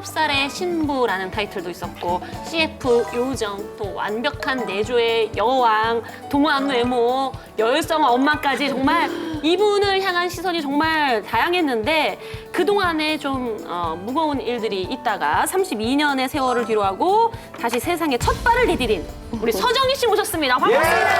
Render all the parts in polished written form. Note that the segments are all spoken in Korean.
19살의 신부라는 타이틀도 있었고 CF 요정, 또 완벽한 내조의 여왕, 동안 외모, 여성 엄마까지 정말 이분을 향한 시선이 정말 다양했는데 그동안에 좀 무거운 일들이 있다가 32년의 세월을 뒤로하고 다시 세상에 첫 발을 내디딘 우리 서정희 씨 모셨습니다. 반갑습니다.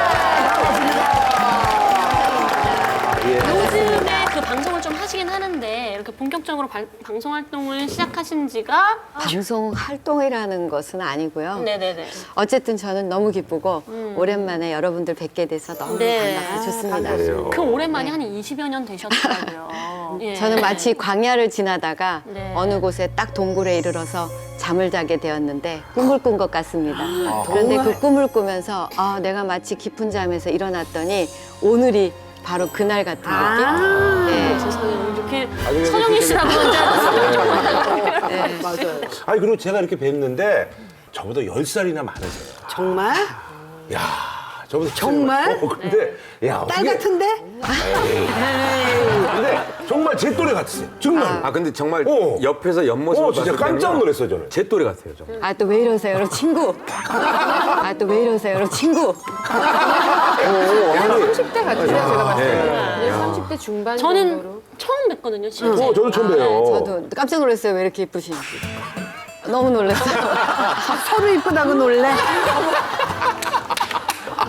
요즘에 그 방송을 좀 하시긴 하는데 이렇게 본격적으로 방송 활동을 시작하신 지가 방송 활동이라는 것은 아니고요. 네네네. 어쨌든 저는 너무 기쁘고 오랜만에 여러분들 뵙게 돼서 너무 네. 반갑고 좋습니다. 그 오랜만에 한 20여 년 되셨더라고요. 예. 저는 마치 광야를 지나다가 네. 어느 곳에 딱 동굴에 이르러서 잠을 자게 되었는데 꿈을 꾼 것 같습니다. 그런데 그 꿈을 꾸면서 내가 마치 깊은 잠에서 일어났더니 오늘이 바로 그날 같은 느낌? 네. 세상에 이렇게 서정희 씨라고 혼자 네. 맞아요. 아니 그리고 제가 이렇게 뵀는데 저보다 10살이나 많으세요. 정말? 야, 저보다 정말? 근데 야, 딸 어떻게 같은데? 근데 정말 제 또래 같으세요. 정말. 아 근데 정말 어. 옆에서 옆모습을 진짜 봤을 깜짝 때는요, 놀랐어요, 저는. 제 또래 같아요, 좀. 아, 또 왜 이러세요, 여러 친구? 아, 또 왜 이러세요, 여러 친구? 30대 같아요, 제가 봤을 때. 30대 중반 저는 정도로. 처음 뵀거든요, 실제. 저도 처음 봬요. 저도 깜짝 놀랐어요, 왜 이렇게 예쁘신지. 너무 놀랐어요. 서로 이쁘다고 놀래?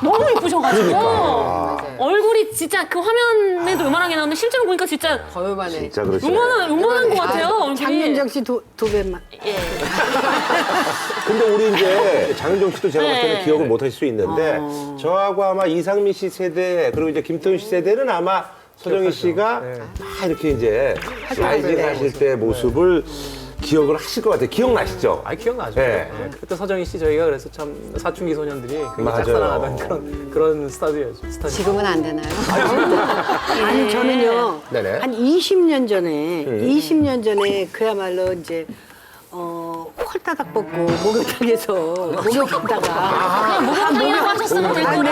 너무 이쁘셔가지고 그러니까. 얼굴이 진짜 그 화면에도 요만하게 나오는데 실제로 보니까 진짜 더 요만해. 진짜 그렇죠. 요만한 것 같아요. 얼굴이. 장윤정 씨 도배만. 예. 근데 우리 이제 장윤정 씨도 제가 봤을 때는 네. 기억을 못 하실 수 있는데 저하고 아마 이상민 씨 세대 그리고 이제 김태훈 씨 세대는 아마 서정희 씨가 막 이렇게 이제 라이징 하실 때 모습을 기억을 하실 것 같아요. 기억나시죠? 아 기억나죠. 네. 네. 그때 서정희 씨 저희가 그래서 참 사춘기 소년들이 굉장히 맞아요. 짝사랑하던 그런 스타일이었죠. 지금은 안 되나요? 아니, 저는요. 네네. 한 20년 전에, 20년 전에 그야말로 이제, 홀다닥 벗고 목욕탕에서 목욕하다가. 그냥 목욕탕이라고 하셨으면 될 거예요.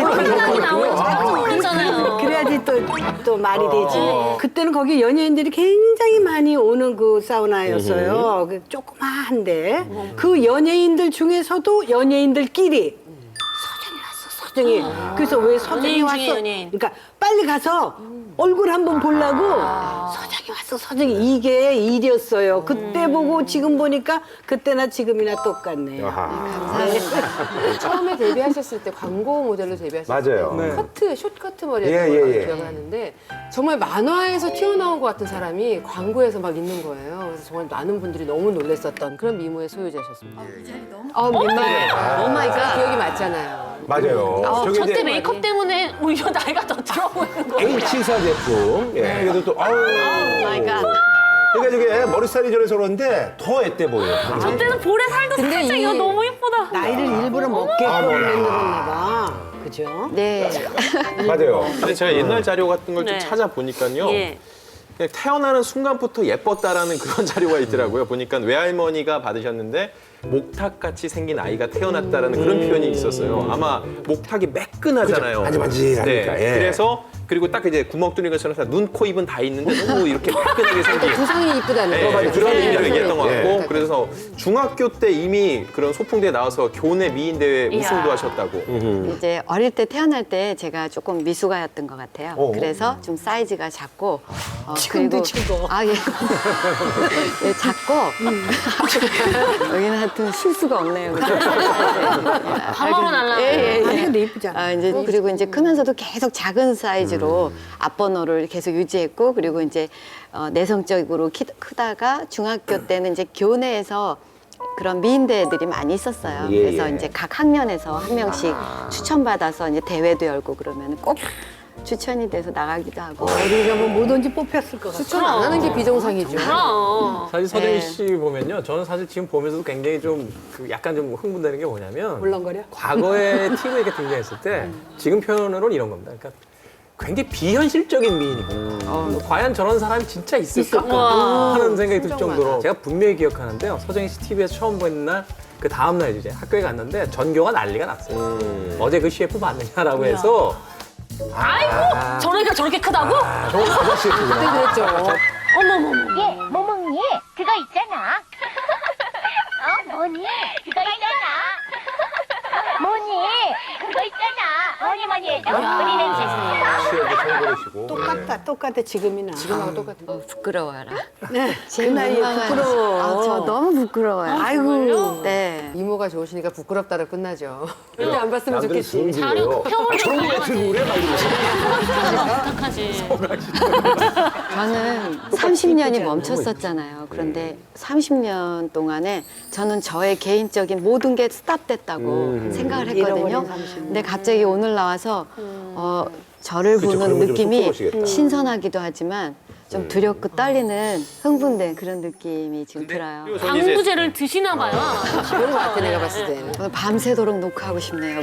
목욕탕이 나오면 잘 어울리잖아요. 그래야지 또 말이 되지. 그때는 거기 연예인들이 굉장히 많이 오는 그 사우나였어요. 그 조그마한데. 그 연예인들 중에서도 연예인들끼리 서정이 왔어, 서정이. 그래서 왜 서정이 연예인 왔어? 중에 연예인. 그러니까 빨리 가서 얼굴 한번 보려고 서정이 왔어, 서정이. 이게 일이었어요. 그때 보고 지금 보니까 그때나 지금이나 똑같네. 아하. 처음에 데뷔하셨을 때 광고 모델로 데뷔하셨을 맞아요. 때 커트, 숏커트 머리였던 예, 걸로 예, 예. 기억을 하는데 정말 만화에서 튀어나온 것 같은 사람이 광고에서 막 있는 거예요. 그래서 정말 많은 분들이 너무 놀랐었던 그런 미모의 소유자셨습니다. 민망해. 오 마이 갓. 기억이 맞잖아요. 맞아요. 저기 저때 이제 메이크업 때문에 오히려 나이가 더 들어 보이는 거예요. H사 제품. 예. 그래도 또 아우. 마이 갓. 그러니까 저게 머리 스타일이 저래서 그런데 더 앳돼 보여요. 저때는 볼에 살도 살짝 이거 너무 예쁘다. 나이를 일부러 먹게끔 만들었나 봐. 그죠? 네. 맞아요. 근데 제가 옛날 자료 같은 걸 좀 네. 찾아보니까요. 예. 그냥 태어나는 순간부터 예뻤다라는 그런 자료가 있더라고요. 보니까 외할머니가 받으셨는데 목탁같이 생긴 아이가 태어났다라는 그런 표현이 있었어요. 아마 목탁이 매끈하잖아요. 그죠. 만지만지하니까, 예. 그래서 그리고 딱 이제 구멍 뚫린 것처럼 눈, 코, 입은 다 있는데 너무 이렇게 매끈하게 생긴 두상이 이쁘다는 거. 네, 그런 의미로 네. 얘기했던 것 같고 네. 그래서 중학교 때 이미 그런 소풍대에 나와서 교내 미인대회 우승도 하셨다고. 이제 어릴 때 태어날 때 제가 조금 미숙아였던 것 같아요. 그래서 좀 사이즈가 작고 지금도 작어. 아 예. 예, 작고 여기는 하여튼 실수가 없네요. 방어로 날라. 예. 아니, 근데 이쁘잖아. 아, 이제 그리고 이제 크면서도 계속 작은 사이즈로 앞번호를 계속 유지했고 그리고 이제 내성적으로 크다가 중학교 때는 이제 교내에서 그런 미인대회들이 많이 있었어요. 예, 그래서 예. 이제 각 학년에서 한 명씩 추천받아서 이제 대회도 열고 그러면 꼭 추천이 돼서 나가기도 하고. 우리가 뭐 뭐든지 뽑혔을 것 같아. 추천 안 하는 게 비정상이죠. 그럼. 사실 서정희 씨 보면요, 저는 사실 지금 보면서도 굉장히 좀 그 약간 좀 흥분되는 게 뭐냐면 물렁거려? 과거에 TV에 이렇게 등장했을 때 지금 표현으로는 이런 겁니다. 그러니까 굉장히 비현실적인 미인이고 과연 저런 사람이 진짜 있을까 하는 생각이 들 정도로 제가 분명히 기억하는데요. 서정희 씨 TV에서 처음 본 날 그 다음날 이제 학교에 갔는데 전교가 난리가 났어요. 어제 그 CF 봤느냐라고 해서 아이고, 저러니까 저렇게 크다고? 그때 그랬죠. 어머머머. 뭐니? 그거 있잖아. 뭐니? 그거 있잖아. 뭐니? 그거 있잖아. 뭐니 해도 우리는 됐어. 시에도 처음 보내시고. 똑같아 지금이나. 지금하고 똑같은. 부끄러워라. 네. 그 제일 나이에 민망한- 부끄러워. 아, 저 너무 부끄러워요. 아이고. 네. 미모가 좋으시니까 부끄럽다로 끝나죠. 그때 안 봤으면 남들은 좋겠지. 성질이에요. 평을 좀 저런 거 같은 노래 막 이러면서. 부탁하지. 저는 30년이 멈췄었잖아요. 그런데 30년 동안에 저는 저의 개인적인 모든 게 스탑됐다고 생각을 했거든요. 잃어버린 30년. 근데 갑자기 오늘 나와서 저를 그쵸, 보는 그러면 좀 느낌이 쑥스러우시겠다. 신선하기도 하지만 좀 두렵고 떨리는 흥분된 그런 느낌이 지금 들어요. 방부제를 드시나 봐요. 그런 것 같아, 내가 봤을 때는. 오늘 밤새도록 녹화하고 싶네요.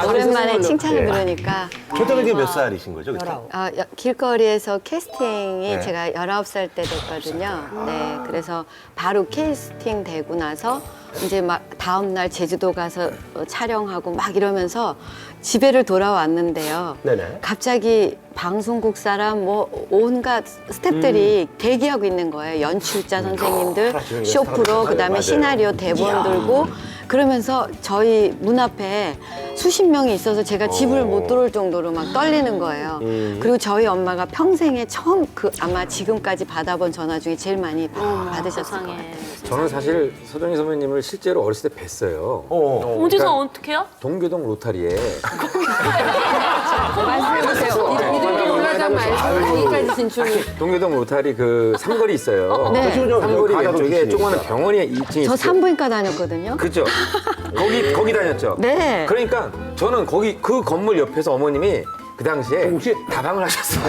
오랜만에 칭찬을 들으니까 그때가 이제 몇 살이신 거죠? 그때? 길거리에서 캐스팅이 제가 19살 때 됐거든요. 네, 그래서 바로 캐스팅 되고 나서 이제 막 다음 날 제주도 가서 촬영하고 막 이러면서 집에를 돌아왔는데요. 네네. 갑자기 방송국 사람 뭐 온갖 스태프들이 대기하고 있는 거예요. 연출자 선생님들, 하시는 게 쇼프로, 사람들 그다음에 맞아요. 시나리오 대본 들고 그러면서 저희 문 앞에 수십 명이 있어서 제가 집을 못 들어올 정도로 막 떨리는 거예요. 그리고 저희 엄마가 평생에 처음 아마 지금까지 받아본 전화 중에 제일 많이 받으셨을 것 같아요. 저는 사실 서정희 선배님을 실제로 어렸을 때 뵀어요. 어디서 어떻게요? 동교동 로타리에. 말씀해보세요. 이름이 올라가면 여기까지 진출. 동교동 로타리 그 삼거리 있어요. 네. 삼거리 가다도 왼쪽에 계시니까. 조그마한 병원이 2층에 저 있어요. 산부인과 다녔거든요. 그렇죠. 거기 다녔죠. 네. 그러니까 저는 거기 그 건물 옆에서 어머님이 그 당시에 혹시- 다방을 하셨어요.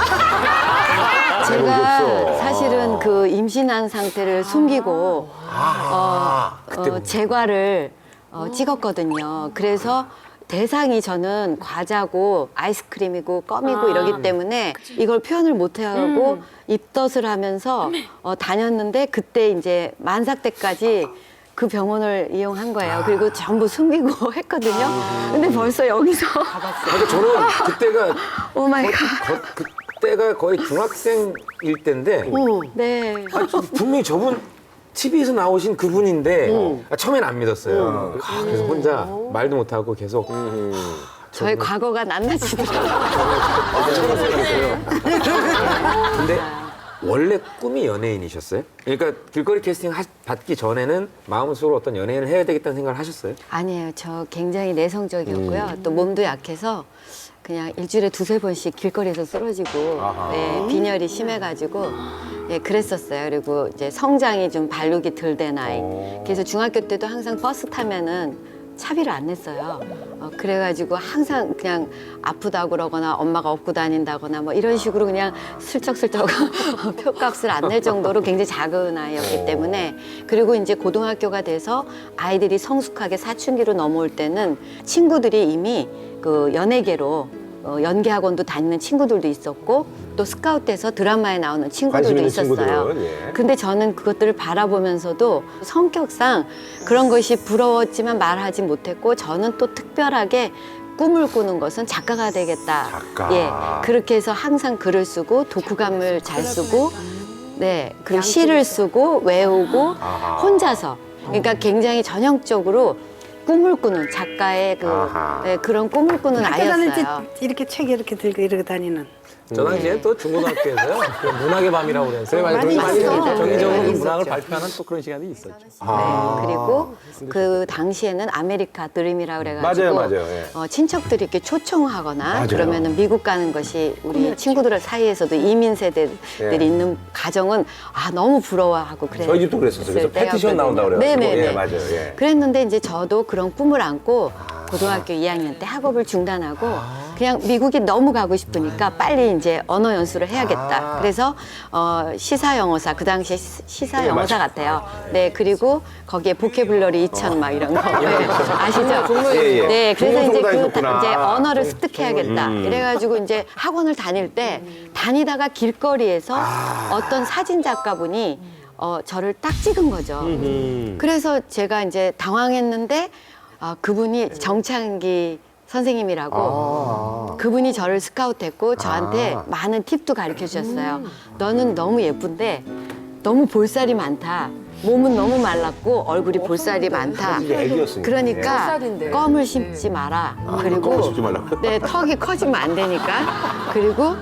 제가 사실은 그 임신한 상태를 숨기고 제과를 찍었거든요. 그래서 대상이 저는 과자고 아이스크림이고 껌이고 이러기 때문에 이걸 표현을 못 하고 입덧을 하면서 다녔는데 그때 이제 만삭 때까지 그 병원을 이용한 거예요. 그리고 전부 숨기고 했거든요. 근데 벌써 여기서 그러니까 저는 그때가 오 마이 갓. 그때가 거의 중학생일 때인데 네. 분명히 저분 TV에서 나오신 그분인데 처음엔 안 믿었어요. 그래서 혼자 말도 못하고 계속 저의 과거가 낱낱이더라고요. 근데 원래 꿈이 연예인이셨어요? 그러니까 길거리 캐스팅 받기 전에는 마음속으로 어떤 연예인을 해야 되겠다는 생각을 하셨어요? 아니에요. 저 굉장히 내성적이었고요. 또 몸도 약해서 그냥 일주일에 두세 번씩 길거리에서 쓰러지고 네, 빈혈이 심해가지고 예, 그랬었어요. 그리고 이제 성장이 좀 발육이 덜 된 아이. 그래서 중학교 때도 항상 버스 타면은 차비를 안 냈어요. 그래가지고 항상 그냥 아프다고 그러거나 엄마가 업고 다닌다거나 뭐 이런 식으로 그냥 슬쩍슬쩍 표값을 안 낼 정도로 굉장히 작은 아이였기 때문에 그리고 이제 고등학교가 돼서 아이들이 성숙하게 사춘기로 넘어올 때는 친구들이 이미 그 연예계로 연기학원도 다니는 친구들도 있었고 또 스카우트에서 드라마에 나오는 관심 친구들도 있는 있었어요. 친구들은, 예. 근데 저는 그것들을 바라보면서도 성격상 그런 것이 부러웠지만 말하지 못했고 저는 또 특별하게 꿈을 꾸는 것은 작가가 되겠다. 작가. 예, 그렇게 해서 항상 글을 쓰고 독후감을 잘 쓰고 네, 그리고 시를 쓰고 외우고 혼자서 그러니까 굉장히 전형적으로 꿈을 꾸는 작가의 그런 꿈을 꾸는 학교 다닐 때 아이였어요. 이렇게 책 이렇게 들고 이러고 다니는. 저 당시에 또 중고등학교에서요. 그 문학의 밤이라고 그래서 많이 있었죠. 정기적으로 네, 문학을 있었죠. 발표하는 또 그런 시간이 있었죠. 네, 그리고 그 당시에는 아메리카 드림이라고 그래가지고 맞아요, 맞아요. 예. 친척들이 이렇게 초청하거나 맞아요. 그러면은 미국 가는 것이 우리 친구들 사이에서도 이민 세대들이 예. 있는 가정은 너무 부러워하고 그래요. 저희 집도 그랬었어요. 그래서 패티션 나온다고 그래가지고. 네네네. 예, 맞아요. 예. 그랬는데 이제 저도 그런 꿈을 안고 고등학교 2학년 때 학업을 중단하고 그냥 미국이 너무 가고 싶으니까 빨리 이제 언어 연수를 해야겠다. 그래서 시사 영어사 그 당시에 시사 영어사 같아요. 네, 그리고 거기에 보케블러리 2000 막 이런 거 네, 아시죠? 예, 예. 네, 그래서 이제 다니셨구나. 이제 언어를 습득해야겠다. 이래가지고 이제 학원을 다닐 때 다니다가 길거리에서 어떤 사진 작가분이 저를 딱 찍은 거죠. 그래서 제가 이제 당황했는데 그분이 정창기 선생님이라고 그분이 저를 스카우트했고 저한테 많은 팁도 가르쳐 주셨어요. 너는 너무 예쁜데 너무 볼살이 많다. 몸은 너무 말랐고 얼굴이 볼살이 많다. 이제 애기였으니까. 그러니까 볼살인데. 껌을 심지 마라. 그리고 껌을 심지 말라고? 네, 턱이 커지면 안 되니까. 그리고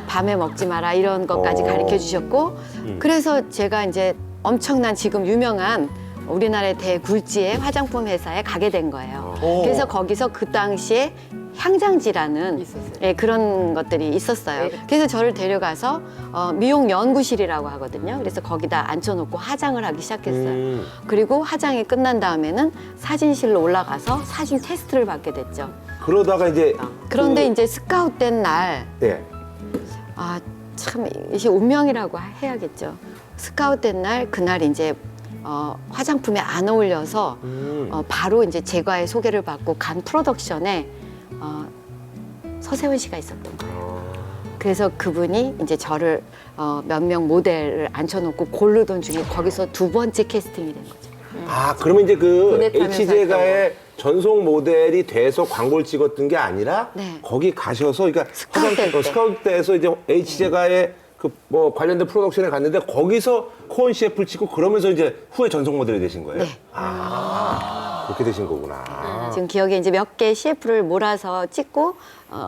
밤에 먹지 마라 이런 것까지 가르쳐 주셨고 그래서 제가 이제 엄청난 지금 유명한 우리나라의 대굴지의 화장품 회사에 가게 된 거예요. 그래서 거기서 그 당시에 향장지라는 있었어요. 예, 그런 것들이 있었어요. 그래서 저를 데려가서 미용 연구실이라고 하거든요. 그래서 거기다 앉혀놓고 화장을 하기 시작했어요. 그리고 화장이 끝난 다음에는 사진실로 올라가서 사진 테스트를 받게 됐죠. 그러다가 이제 그런데 이제 스카웃 된 날, 네. 아, 참, 이게 운명이라고 해야겠죠. 스카웃 된 날, 그날 이제 화장품에 안 어울려서 바로 이제 제과의 소개를 받고 간 프로덕션에 서세원 씨가 있었던 거예요. 그래서 그분이 이제 저를 몇 명 모델을 앉혀놓고 고르던 중에 거기서 두 번째 캐스팅이 된 거죠. 아, 그러면 이제 그 눈에 타면서 H제가의 전속 모델이 돼서 광고를 찍었던 게 아니라 네. 거기 가셔서 그러니까 스카우트 때. 스카우트 때에서 이제 H제가의 그 뭐 관련된 프로덕션에 갔는데 거기서 코언 CF를 찍고 그러면서 이제 후에 전속 모델이 되신 거예요? 네. 아, 그렇게 되신 거구나. 지금 기억에 이제 몇 개 CF를 몰아서 찍고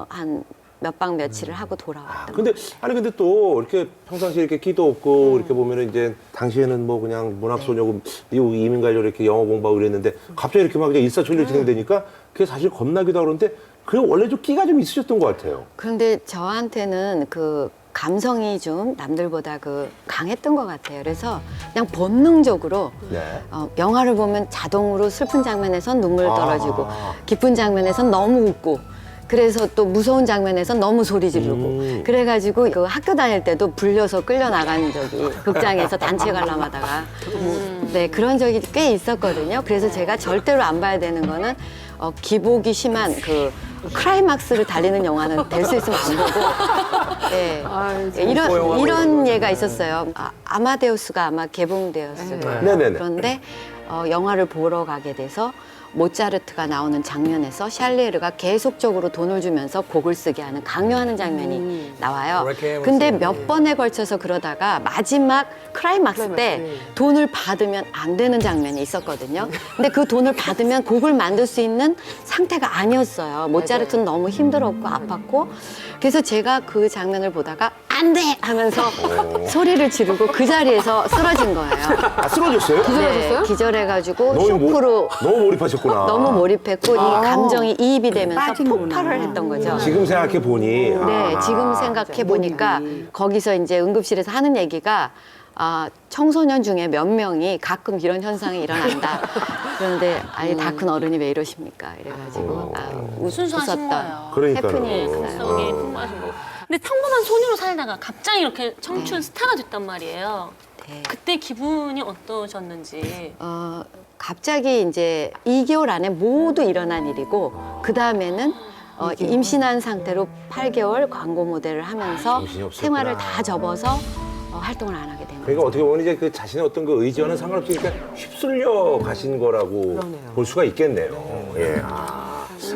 한 몇 박 며칠을 하고 돌아왔던 근데 아니 근데 또 이렇게 평상시에 이렇게 끼도 없고 이렇게 보면은 이제 당시에는 뭐 그냥 문학소녀고 미국 이민 가려고 이렇게 영어 공부하고 그랬는데 갑자기 이렇게 막 그냥 일사천리 진행되니까 그게 사실 겁나기도 하고 그런데 그게 원래 좀 끼가 좀 있으셨던 것 같아요. 그런데 저한테는 그 감성이 좀 남들보다 그 강했던 것 같아요. 그래서 그냥 본능적으로 네. 영화를 보면 자동으로 슬픈 장면에선 눈물 떨어지고 기쁜 장면에선 너무 웃고 그래서 또 무서운 장면에선 너무 소리 지르고 그래가지고 그 학교 다닐 때도 불려서 끌려 나간 적이 극장에서 단체 관람하다가 네 그런 적이 꽤 있었거든요. 그래서 제가 절대로 안 봐야 되는 거는 기복이 심한 그 크라이막스를 달리는 영화는 될 수 있으면 안 보고 네. 이런 예가 있었어요. 아마데우스가 아마 개봉되었을 거예요. 네네네. 그런데 영화를 보러 가게 돼서 모차르트가 나오는 장면에서 샬리에르가 계속적으로 돈을 주면서 곡을 쓰게 하는 강요하는 장면이 나와요. 근데 몇 번에 걸쳐서 그러다가 마지막 크라이막스 때 돈을 받으면 안 되는 장면이 있었거든요. 근데 그 돈을 받으면 곡을 만들 수 있는 상태가 아니었어요. 모차르트는 너무 힘들었고 아팠고 그래서 제가 그 장면을 보다가 안 돼! 하면서 소리를 지르고 그 자리에서 쓰러진 거예요. 아, 쓰러졌어요? 네, 기절해가지고 쇼크로 너무 몰입하셨구나. 너무 몰입했고 이 감정이 이입이 되면서 빠지는구나. 폭발을 했던 거죠. 지금 생각해 보니. 네, 지금 생각해 보니까 거기서 이제 응급실에서 하는 얘기가 청소년 중에 몇 명이 가끔 이런 현상이 일어난다. 그런데 아니 다 큰 어른이 왜 이러십니까? 이래가지고 순수하신 거예요. 그러니까요. 해프닝. 성이 풍부하신 거. 근데 평범한 소녀로 살다가 갑자기 이렇게 청춘 스타가 됐단 말이에요. 네. 그때 기분이 어떠셨는지. 갑자기 이제 2개월 안에 모두 일어난 일이고 그 다음에는 임신한 상태로 8개월 광고 모델을 하면서 정신이 없었구나. 생활을 다 접어서 활동을 안 하게 된 거예요. 그러니까 어떻게 보면 이제 그 자신의 어떤 그 의지와는 상관없이 그러니까 휩쓸려 가신 거라고 볼 수가 있겠네요. 예.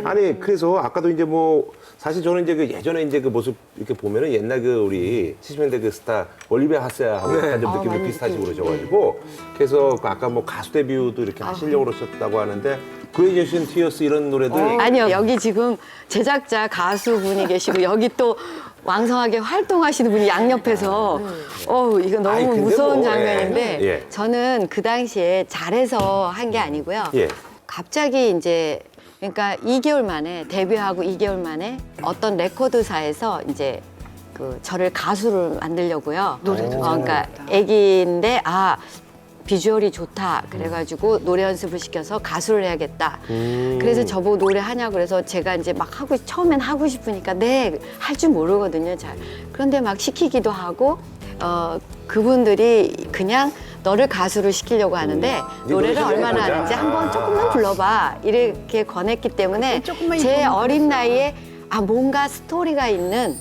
아니 그래서 아까도 이제 뭐 사실 저는 이제 그 예전에 이제 그 모습 이렇게 보면은 옛날 그 우리 70년대 그 스타 올리비아 하세하고 약간 좀 느낌이 비슷하시고 그러셔가지고 그래서 그 아까 뭐 가수 데뷔도 이렇게 하시려고 그러셨다고 하는데 그레이제이션 티어스 이런 노래들 아니요, 여기 지금 제작자 가수분이 계시고 여기 또 왕성하게 활동하시는 분이 양옆에서 이거 너무 아이, 근데 무서운 뭐, 장면인데 예. 저는 그 당시에 잘해서 한 게 아니고요. 예. 갑자기 이제 그러니까 2개월 만에 데뷔하고 2개월 만에 어떤 레코드사에서 이제 그 저를 가수를 만들려고요. 그러니까 애기인데 비주얼이 좋다. 그래가지고 노래 연습을 시켜서 가수를 해야겠다. 그래서 저보고 노래하냐고 그래서 제가 이제 막 처음엔 하고 싶으니까 네, 할 줄 모르거든요. 잘. 그런데 막 시키기도 하고 그분들이 그냥 너를 가수를 시키려고 하는데 노래를 노래 얼마나 해보자. 하는지 한번 조금만 불러봐. 이렇게 권했기 때문에 조금만 제 이거는 어린 나이에 뭔가 스토리가 있는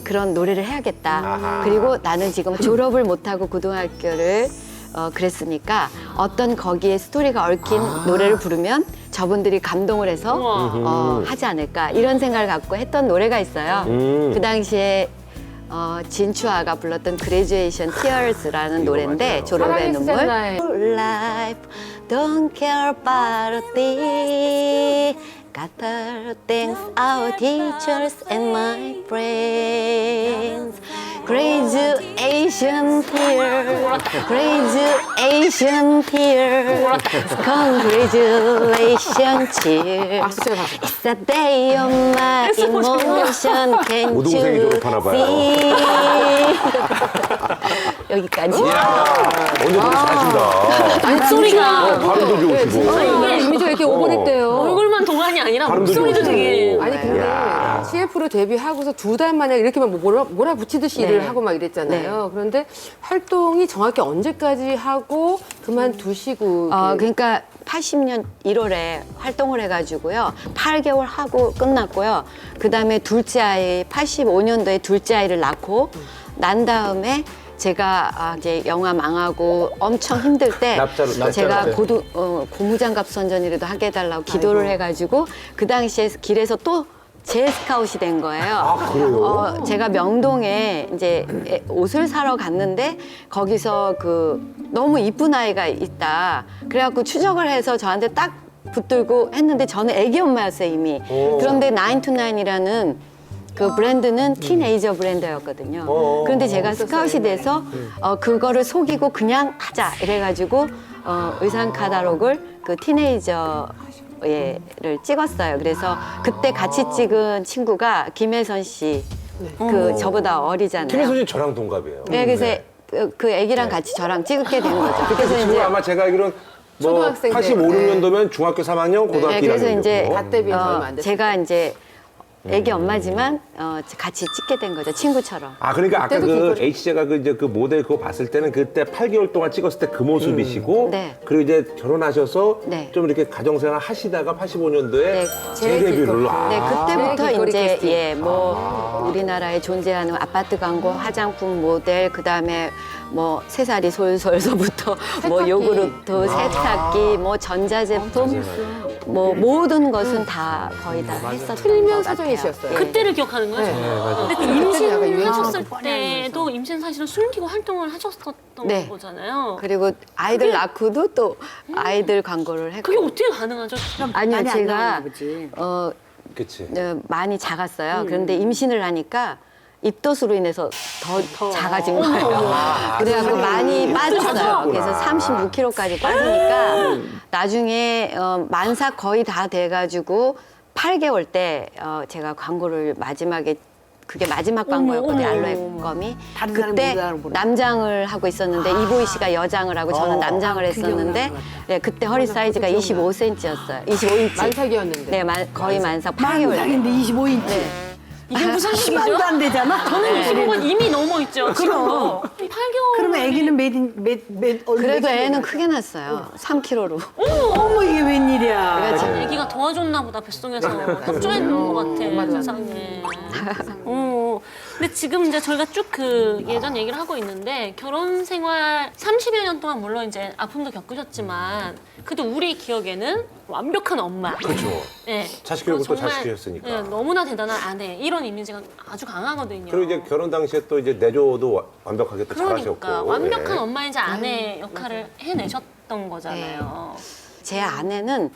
그런 노래를 해야겠다. 아하. 그리고 나는 지금 졸업을 못하고 고등학교를 그랬으니까 어떤 거기에 스토리가 얽힌 노래를 부르면 저분들이 감동을 해서 하지 않을까 이런 생각을 갖고 했던 노래가 있어요. 그 당시에 진추아가 불렀던 Graduation Tears라는 노래인데 졸업의 눈물. Life don't care about a thing. Gotta thank our teachers and my friends. Graduation tear, graduation tear, congratulations cheer. It's a day of my emotion. Can 오동생이 you 졸업하나 봐요. see? 여기까지. 언니 노래 잘하신다. 목소리가 발음도 좋으시고. 이미지가 이렇게 오버랩돼요. 얼굴만 동안이 아니라 발음도 목소리도 좋으시고. 되게 아니 근데 CF로 데뷔하고서 2달 만에 이렇게 막 몰아붙이듯이 일을 하고 막 이랬잖아요. 그런데 활동이 정확히 언제까지 하고 그만두시고 그러니까 80년 1월에 활동을 해가지고요. 8개월 하고 끝났고요. 그 다음에 둘째 아이, 85년도에 둘째 아이를 낳고 난 다음에 제가 이제 영화 망하고 엄청 힘들 때 제가 고무장갑 선전이라도 하게 해달라고 기도를 해가지고 그 당시에 길에서 또 제스카웃이 된 거예요. 그래요? 제가 명동에 이제 옷을 사러 갔는데 거기서 너무 이쁜 아이가 있다. 그래갖고 추적을 해서 저한테 딱 붙들고 했는데 저는 애기 엄마였어요 이미. 그런데 9to9이라는 그 브랜드는 티네이저 브랜드였거든요. 그런데 제가 스카웃이 돼서 그거를 속이고 그냥 하자 이래가지고 의상 카탈로그를 그 티네이저 를 찍었어요. 그래서 그때 같이 찍은 친구가 김혜선 씨, 저보다 어리잖아요. 김혜선 씨 저랑 동갑이에요. 네, 그래서 그 애기랑 같이 저랑 찍게 된 거죠. 그래서 이제 아마 제가 알기로는 뭐 초등학생 85, 6년도면 중학교 3학년, 고등학교 네, 1학년. 그래서 이제 갓 데뷔해서 얼마 안 됐어요. 제가 이제 애기 엄마지만 같이 찍게 된 거죠. 친구처럼. 그러니까 아까 H제가 이제 그 모델 그거 봤을 때는 그때 8개월 동안 찍었을 때 그 모습이시고 네. 그리고 이제 결혼하셔서 네. 좀 이렇게 가정생활 하시다가 85년도에 네. 재데뷔를 네, 그때부터 길거리 이제 캐스팅. 우리나라에 존재하는 아파트 광고, 화장품 모델, 그다음에 뭐 새살이 솔솔서부터 뭐 요구르트, 세탁기, 뭐 전자제품, 뭐 모든 것은 다 거의 다 했었던 틀면 것 같아요. 사정이셨어요. 그때를 기억하는 거죠. 근데 그 약간 임신하셨을 때도 임신 사실은 숨기고 활동을 하셨었던 네. 거잖아요. 그리고 아이들 낳고도 또 아이들 광고를 했고. 그게 어떻게 가능하죠? 아니요, 많이 안 제가 나오나 보지. 그치. 많이 작았어요. 그런데 임신을 하니까 입덧으로 인해서 더 작아진 거예요. 그래갖고 많이 빠졌어요. 그래서 36kg까지 빠지니까 나중에 만삭 거의 다 돼가지고 8개월 때 제가 광고를 마지막에 그게 마지막 광고였거든요. 알로에껌이. 다른 사람 그때 못 알아보네. 남장을 하고 있었는데 이보희 씨가 여장을 하고 저는 남장을 했었는데 네, 그때 허리 사이즈가 25cm였어요. 25인치. 만삭이었는데. 네, 거의 만삭 8개월 때. 만삭인데 25인치. 네. 이게 무슨 얘기죠? 말도 안 되잖아. 저는 25건 이미 넘어 있죠. 그럼. 8개월. 그러면 아기는 그래도 애는 크게 났어요. 3kg로. 어머 이게 웬일이야. 애기가 도와줬나 보다 뱃속에서 협조해 있는 것 같아 세상에. 근데 지금 이제 저희가 쭉 그 예전 얘기를 하고 있는데 결혼 생활 30여 년 동안 물론 이제 아픔도 겪으셨지만 그래도 우리 기억에는 완벽한 엄마. 그렇죠. 네. 자식 교육을 또 정말, 잘 시키셨으니까. 네, 너무나 대단한 아내 이런 이미지가 아주 강하거든요. 그리고 이제 결혼 당시에 또 이제 내조도 완벽하게 또 잘하셨고. 그러니까 완벽한 예. 엄마이자 아내 역할을 해내셨던 거잖아요. 제 아내는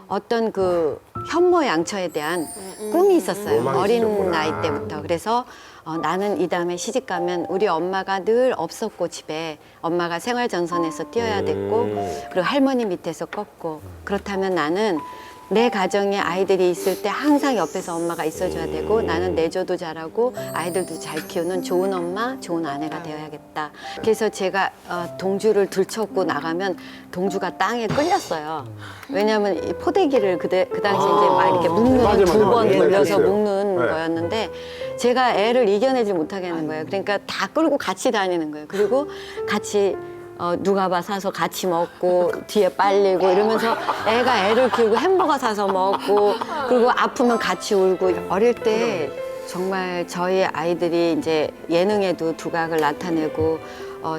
어떤 그 현모양처에 대한 꿈이 있었어요. 로망이 어린 있으셨구나. 나이 때부터. 그래서 나는 이 다음에 시집 가면 우리 엄마가 늘 없었고 집에 엄마가 생활전선에서 뛰어야 됐고 그리고 할머니 밑에서 컸고 그렇다면 나는 내 가정에 아이들이 있을 때 항상 옆에서 엄마가 있어줘야 되고 나는 내조도 잘하고 아이들도 잘 키우는 좋은 엄마, 좋은 아내가 되어야겠다. 그래서 제가 동주를 들쳤고 나가면 동주가 땅에 끌렸어요. 왜냐하면 이 포대기를 그 당시에 이제 막 이렇게 묶는 맞아, 두 번 맞아. 돌려서 맞아요. 묶는 네. 거였는데 제가 애를 이겨내지 못하겠는 거예요. 그러니까 다 끌고 같이 다니는 거예요. 그리고 같이 누가봐 사서 같이 먹고 뒤에 빨리고 이러면서 애가 애를 키우고 햄버거 사서 먹고 그리고 아프면 같이 울고 어릴 때 정말 저희 아이들이 이제 예능에도 두각을 나타내고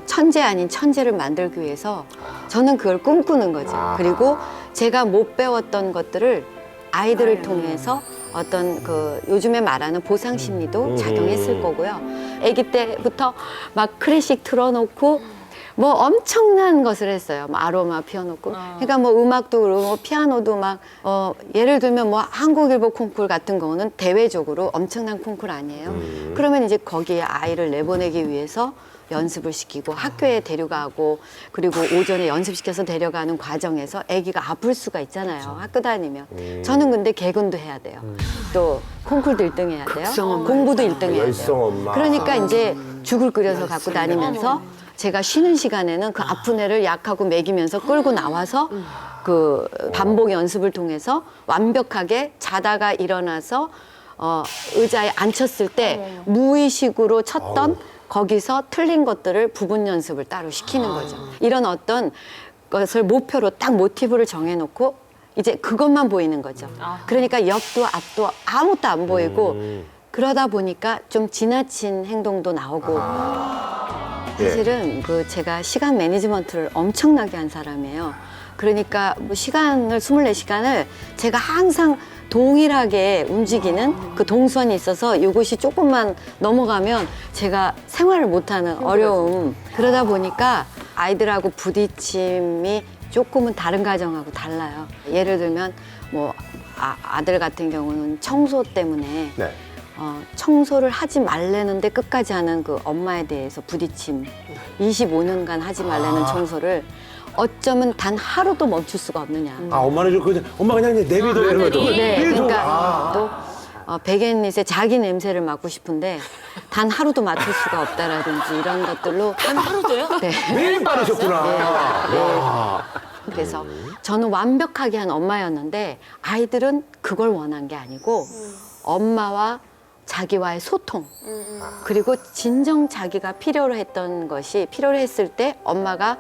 천재 아닌 천재를 만들기 위해서 저는 그걸 꿈꾸는 거죠. 그리고 제가 못 배웠던 것들을 아이들을 통해서 어떤 그 요즘에 말하는 보상 심리도 작용했을 거고요. 아기 때부터 막 클래식 틀어놓고 뭐 엄청난 것을 했어요. 뭐 아로마 피워놓고. 그러니까 뭐 음악도 그러고 뭐 피아노도 막 예를 들면 뭐 한국일보 콩쿨 같은 거는 대외적으로 엄청난 콩쿨 아니에요. 그러면 이제 거기에 아이를 내보내기 위해서 연습을 시키고 학교에 데려가고 그리고 오전에 연습시켜서 데려가는 과정에서 아기가 아플 수가 있잖아요. 학교 다니면. 저는 근데 개근도 해야 돼요. 또 콩쿨도 1등 해야 돼요. 공부도 1등 해야 열성 돼요. 엄마. 그러니까 이제 죽을 끓여서 갖고 다니면서 제가 쉬는 시간에는 그 아픈 애를 약하고 먹이면서 끌고 나와서 그 반복 연습을 통해서 완벽하게 자다가 일어나서 의자에 앉혔을 때 무의식으로 쳤던 거기서 틀린 것들을 부분 연습을 따로 시키는 거죠. 이런 어떤 것을 목표로 딱 모티브를 정해놓고 이제 그것만 보이는 거죠. 그러니까 옆도 앞도 아무것도 안 보이고 그러다 보니까 좀 지나친 행동도 나오고 사실은 그 제가 시간 매니지먼트를 엄청나게 한 사람이에요. 그러니까 뭐 시간을 24시간을 제가 항상 동일하게 움직이는 그 동선이 있어서 이것이 조금만 넘어가면 제가 생활을 못하는 어려움. 그러다 보니까 아이들하고 부딪힘이 조금은 다른 가정하고 달라요. 예를 들면 뭐 아들 같은 경우는 청소 때문에 네. 청소를 하지 말라는데 끝까지 하는 그 엄마에 대해서 부딪힘. 25년간 하지 말라는 청소를 어쩌면 단 하루도 멈출 수가 없느냐. 엄마는 좀 그냥 엄마 그냥 내비둬 이러면 네, 일 좀. 그러니까 또 백앤릿의 자기 냄새를 맡고 싶은데 단 하루도 맡을 수가 없다라든지 이런 것들로 단 하루도요? 네. 매일 빠르셨구나. 와. 그래서 저는 완벽하게 한 엄마였는데 아이들은 그걸 원한 게 아니고 엄마와 자기와의 소통 그리고 진정 자기가 필요로 했던 것이 필요로 했을 때 엄마가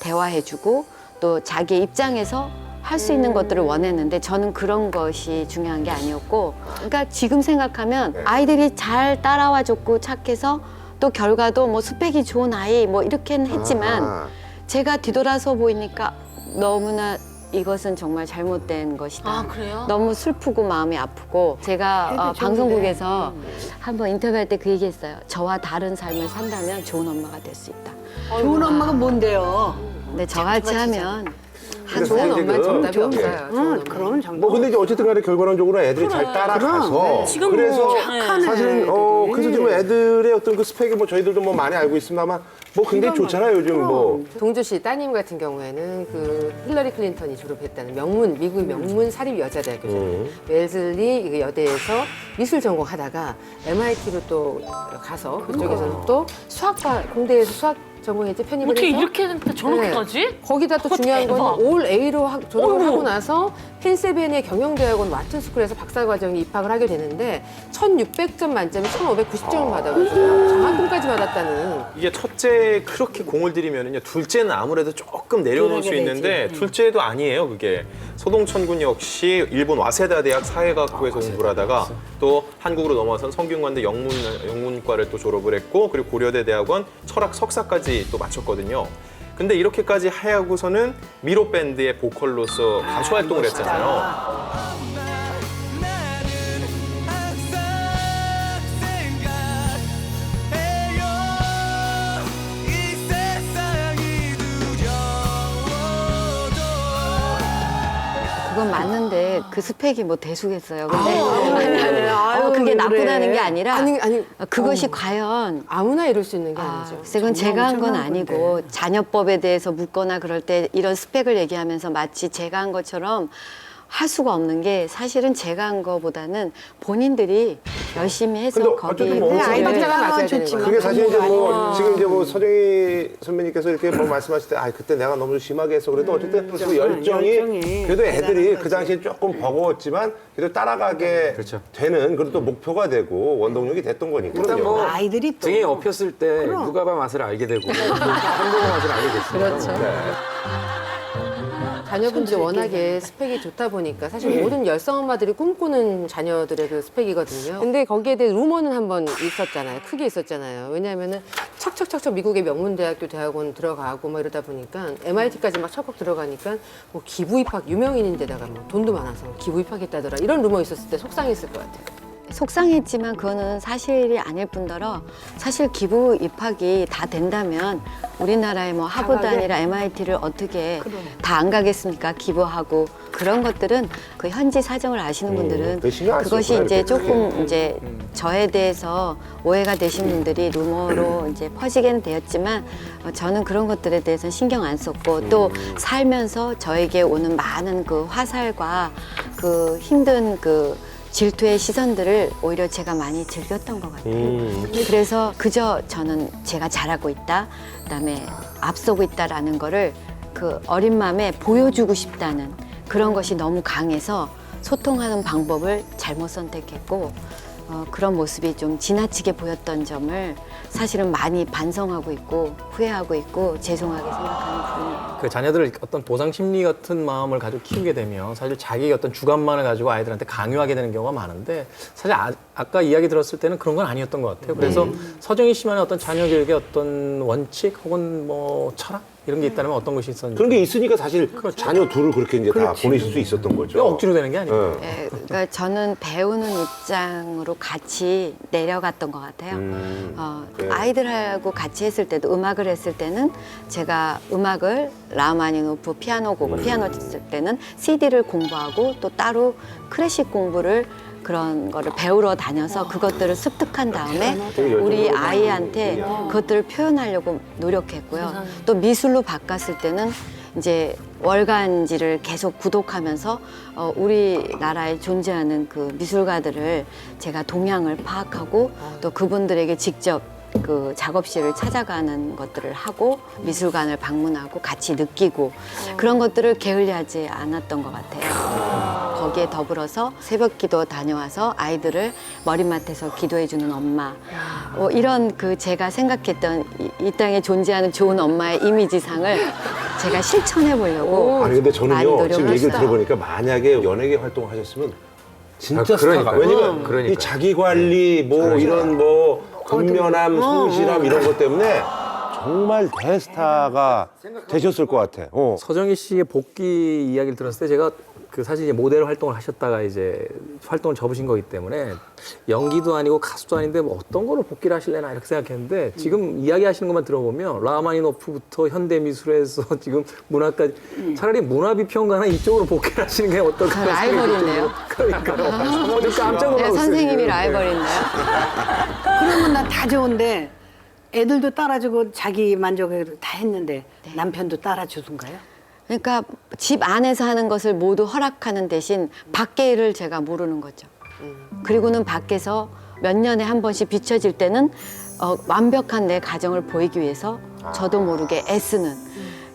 대화해주고 또 자기의 입장에서 할 수 있는 것들을 원했는데 저는 그런 것이 중요한 게 아니었고 그러니까 지금 생각하면 아이들이 잘 따라와줬고 착해서 또 결과도 뭐 스펙이 좋은 아이 뭐 이렇게는 했지만 제가 뒤돌아서 보니까 너무나 이것은 정말 잘못된 것이다. 아, 그래요? 너무 슬프고 마음이 아프고 제가 방송국에서 한번 인터뷰할 때 그 얘기했어요. 저와 다른 삶을 산다면 좋은 엄마가 될 수 있다. 좋은 엄마가 뭔데요? 근데 저같이 하면 좋은 엄마는 정답이 좋은 없어요. 좋은 엄마. 그럼 정말. 뭐 근데 이제 어쨌든 간에 결과론적으로 애들이 잘 따라가서 지금 그래서 뭐 사실은 그래서 지금 애들의 어떤 그 스펙이 뭐 저희들도 뭐 많이 알고 있습니다만 뭐 굉장히 좋잖아요 요즘 뭐. 동주 씨 따님 같은 경우에는 그 힐러리 클린턴이 졸업했다는 명문 미국 명문 사립 여자대학교잖아요. 웰슬리 그 여대에서 미술 전공하다가 MIT로 또 가서 그쪽에서는 또 수학과 공대에서 수학 전공했지 편입을 어떻게 해서 이렇게 했는데 저렇게까지? 거기다 또 중요한 대박. 건 올 A로 졸업을 어머. 하고 나서 펜실베니아 경영대학원 와튼스쿨에서 박사과정에 입학을 하게 되는데 1600점 만점에 1590점을 받아가지고 장학금까지 받았다는 이게 첫째 그렇게 공을 들이면은요 둘째는 아무래도 조금 내려놓을 수 있는데 둘째도 아니에요 그게. 소동천 군 역시 일본 와세다 대학 사회과학부에서 공부를 하다가 또 한국으로 넘어와서 성균관대 영문과를 또 졸업을 했고 그리고 고려대 대학원 철학 석사까지 또 마쳤거든요. 근데 이렇게까지 하고서는 미로 밴드의 보컬로서 가수 활동을 했잖아요. 그건 맞는데 그 스펙이 뭐 대수겠어요. 근데 그게 나쁘다는 게 아니라 아니 그것이 과연 아무나 이룰 수 있는 게 아니죠. 글쎄 그건 제가 한 건 아니고 자녀법에 대해서 묻거나 그럴 때 이런 스펙을 얘기하면서 마치 제가 한 것처럼 할 수가 없는 게 사실은 제가 한 거보다는 본인들이 열심히 해서 근데 거기 어쨌든 뭐 아이들자가 맞아야 되는 거예요. 그게 사실 이제 뭐 지금 이제 뭐 서정희 선배님께서 이렇게 뭐 말씀하실 때 그때 내가 너무 심하게 했어 그래도 어쨌든 그 열정이 그래도 애들이 그 당시에 조금 버거웠지만 그래도 따라가게 그렇죠. 되는 그래도 또 목표가 되고 원동력이 됐던 거니까. 일단 뭐 아이들이 또 등에 업혔을 때 누가바 맛을 알게 되고 한국어 맛을 알게 됐으니까. 그렇죠. 자녀분들이 워낙에 스펙이 좋다 보니까 사실 모든 열성 엄마들이 꿈꾸는 자녀들의 그 스펙이거든요. 근데 거기에 대해 루머는 한번 있었잖아요. 크게 있었잖아요. 왜냐하면은 척척척척 미국의 명문대학교 대학원 들어가고 막 이러다 보니까 MIT까지 막 척척 들어가니까 뭐 기부 입학 유명인인데다가 뭐 돈도 많아서 기부 입학했다더라 이런 루머 있었을 때 속상했을 것 같아요. 속상했지만 그거는 사실이 아닐 뿐더러 사실 기부 입학이 다 된다면 우리나라의 뭐 하버드 아니라 MIT를 어떻게 다 안 가겠습니까? 기부하고 그런 것들은 그 현지 사정을 아시는 분들은 그게 신경 안 그것이 쓰구나, 이제 이렇게 조금 크게. 이제 저에 대해서 오해가 되신 분들이 루머로 이제 퍼지게는 되었지만 저는 그런 것들에 대해서는 신경 안 썼고 또 살면서 저에게 오는 많은 그 화살과 그 힘든 그 질투의 시선들을 오히려 제가 많이 즐겼던 것 같아요. 그래서 그저 저는 제가 잘하고 있다, 그다음에 앞서고 있다라는 거를 그 어린 마음에 보여주고 싶다는 그런 것이 너무 강해서 소통하는 방법을 잘못 선택했고 그런 모습이 좀 지나치게 보였던 점을 사실은 많이 반성하고 있고 후회하고 있고 죄송하게 생각하는 부분이에요. 그 자녀들을 어떤 보상 심리 같은 마음을 가지고 키우게 되면 사실 자기 어떤 주관만을 가지고 아이들한테 강요하게 되는 경우가 많은데 사실 아까 이야기 들었을 때는 그런 건 아니었던 것 같아요. 그래서 서정희 씨만의 어떤 자녀 교육의 어떤 원칙 혹은 뭐 철학 이런 게 있다면 어떤 것이 있었는지. 그런 게 있으니까 사실 자녀 둘을 그렇게 이제 다 보내실 수 있었던 거죠. 억지로 되는 게 아니고. 예, 그러니까 저는 배우는 입장으로 같이 내려갔던 것 같아요. 네. 아이들하고 같이 했을 때도 음악을 했을 때는 제가 음악을 라흐마니노프 피아노 곡을 피아노 칠 때는 CD를 공부하고 또 따로 클래식 공부를 그런 거를 배우러 다녀서 그것들을 습득한 다음에 우리 아이한테 그것들을 표현하려고 노력했고요. 또 미술로 바꿨을 때는 이제 월간지를 계속 구독하면서 우리나라에 존재하는 그 미술가들을 제가 동향을 파악하고 또 그분들에게 직접 그 작업실을 찾아가는 것들을 하고 미술관을 방문하고 같이 느끼고 그런 것들을 게을리하지 않았던 것 같아요. 거기에 더불어서 새벽기도 다녀와서 아이들을 머리맡에서 기도해주는 엄마 이런 그 제가 생각했던 이 땅에 존재하는 좋은 엄마의 이미지상을 제가 실천해 보려고 아니 근데 많이 저는요 지금 노력을 얘기를 했어요. 들어보니까 만약에 연예계 활동하셨으면 진짜 아, 스타가 그러니까요. 왜냐면 그러니까요. 이 자기 관리 뭐 이런 뭐 근면함, 성실함 이런 것 때문에 정말 대스타가 되셨을 것 같아. 서정희 씨의 복귀 이야기를 들었을 때 제가 그 사실 이제 모델 활동을 하셨다가 이제 활동을 접으신 거기 때문에 연기도 아니고 가수도 아닌데 뭐 어떤 거로 복귀를 하실래나 이렇게 생각했는데 지금 이야기하시는 것만 들어보면 라흐마니노프부터 현대미술에서 지금 문화까지 차라리 문화비평가나 이쪽으로 복귀를 하시는 게 어떨까? 라이벌이네요. 그러니까요. 좀 깜짝 놀랐어요. 네, 선생님이 지금. 라이벌인가요? 그러면 나 다 좋은데 애들도 따라주고 자기 만족을 다 했는데 남편도 따라주던가요? 그러니까 집 안에서 하는 것을 모두 허락하는 대신 밖의 일을 제가 모르는 거죠. 그리고는 밖에서 몇 년에 한 번씩 비춰질 때는 완벽한 내 가정을 보이기 위해서 저도 모르게 애쓰는.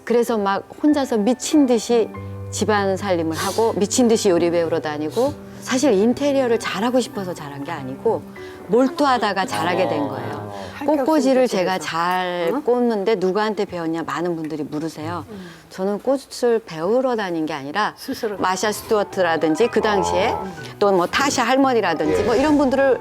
그래서 막 혼자서 미친 듯이 집안 살림을 하고 미친 듯이 요리 배우러 다니고 사실 인테리어를 잘하고 싶어서 잘한 게 아니고 몰두하다가 잘하게 된 거예요. 꽃꽂이를 제가 잘 꽂는데 누구한테 배웠냐 많은 분들이 물으세요. 저는 꽃을 배우러 다닌 게 아니라 스스로. 마샤 스튜어트라든지 그 당시에 또 뭐 타샤 할머니라든지 뭐 이런 분들을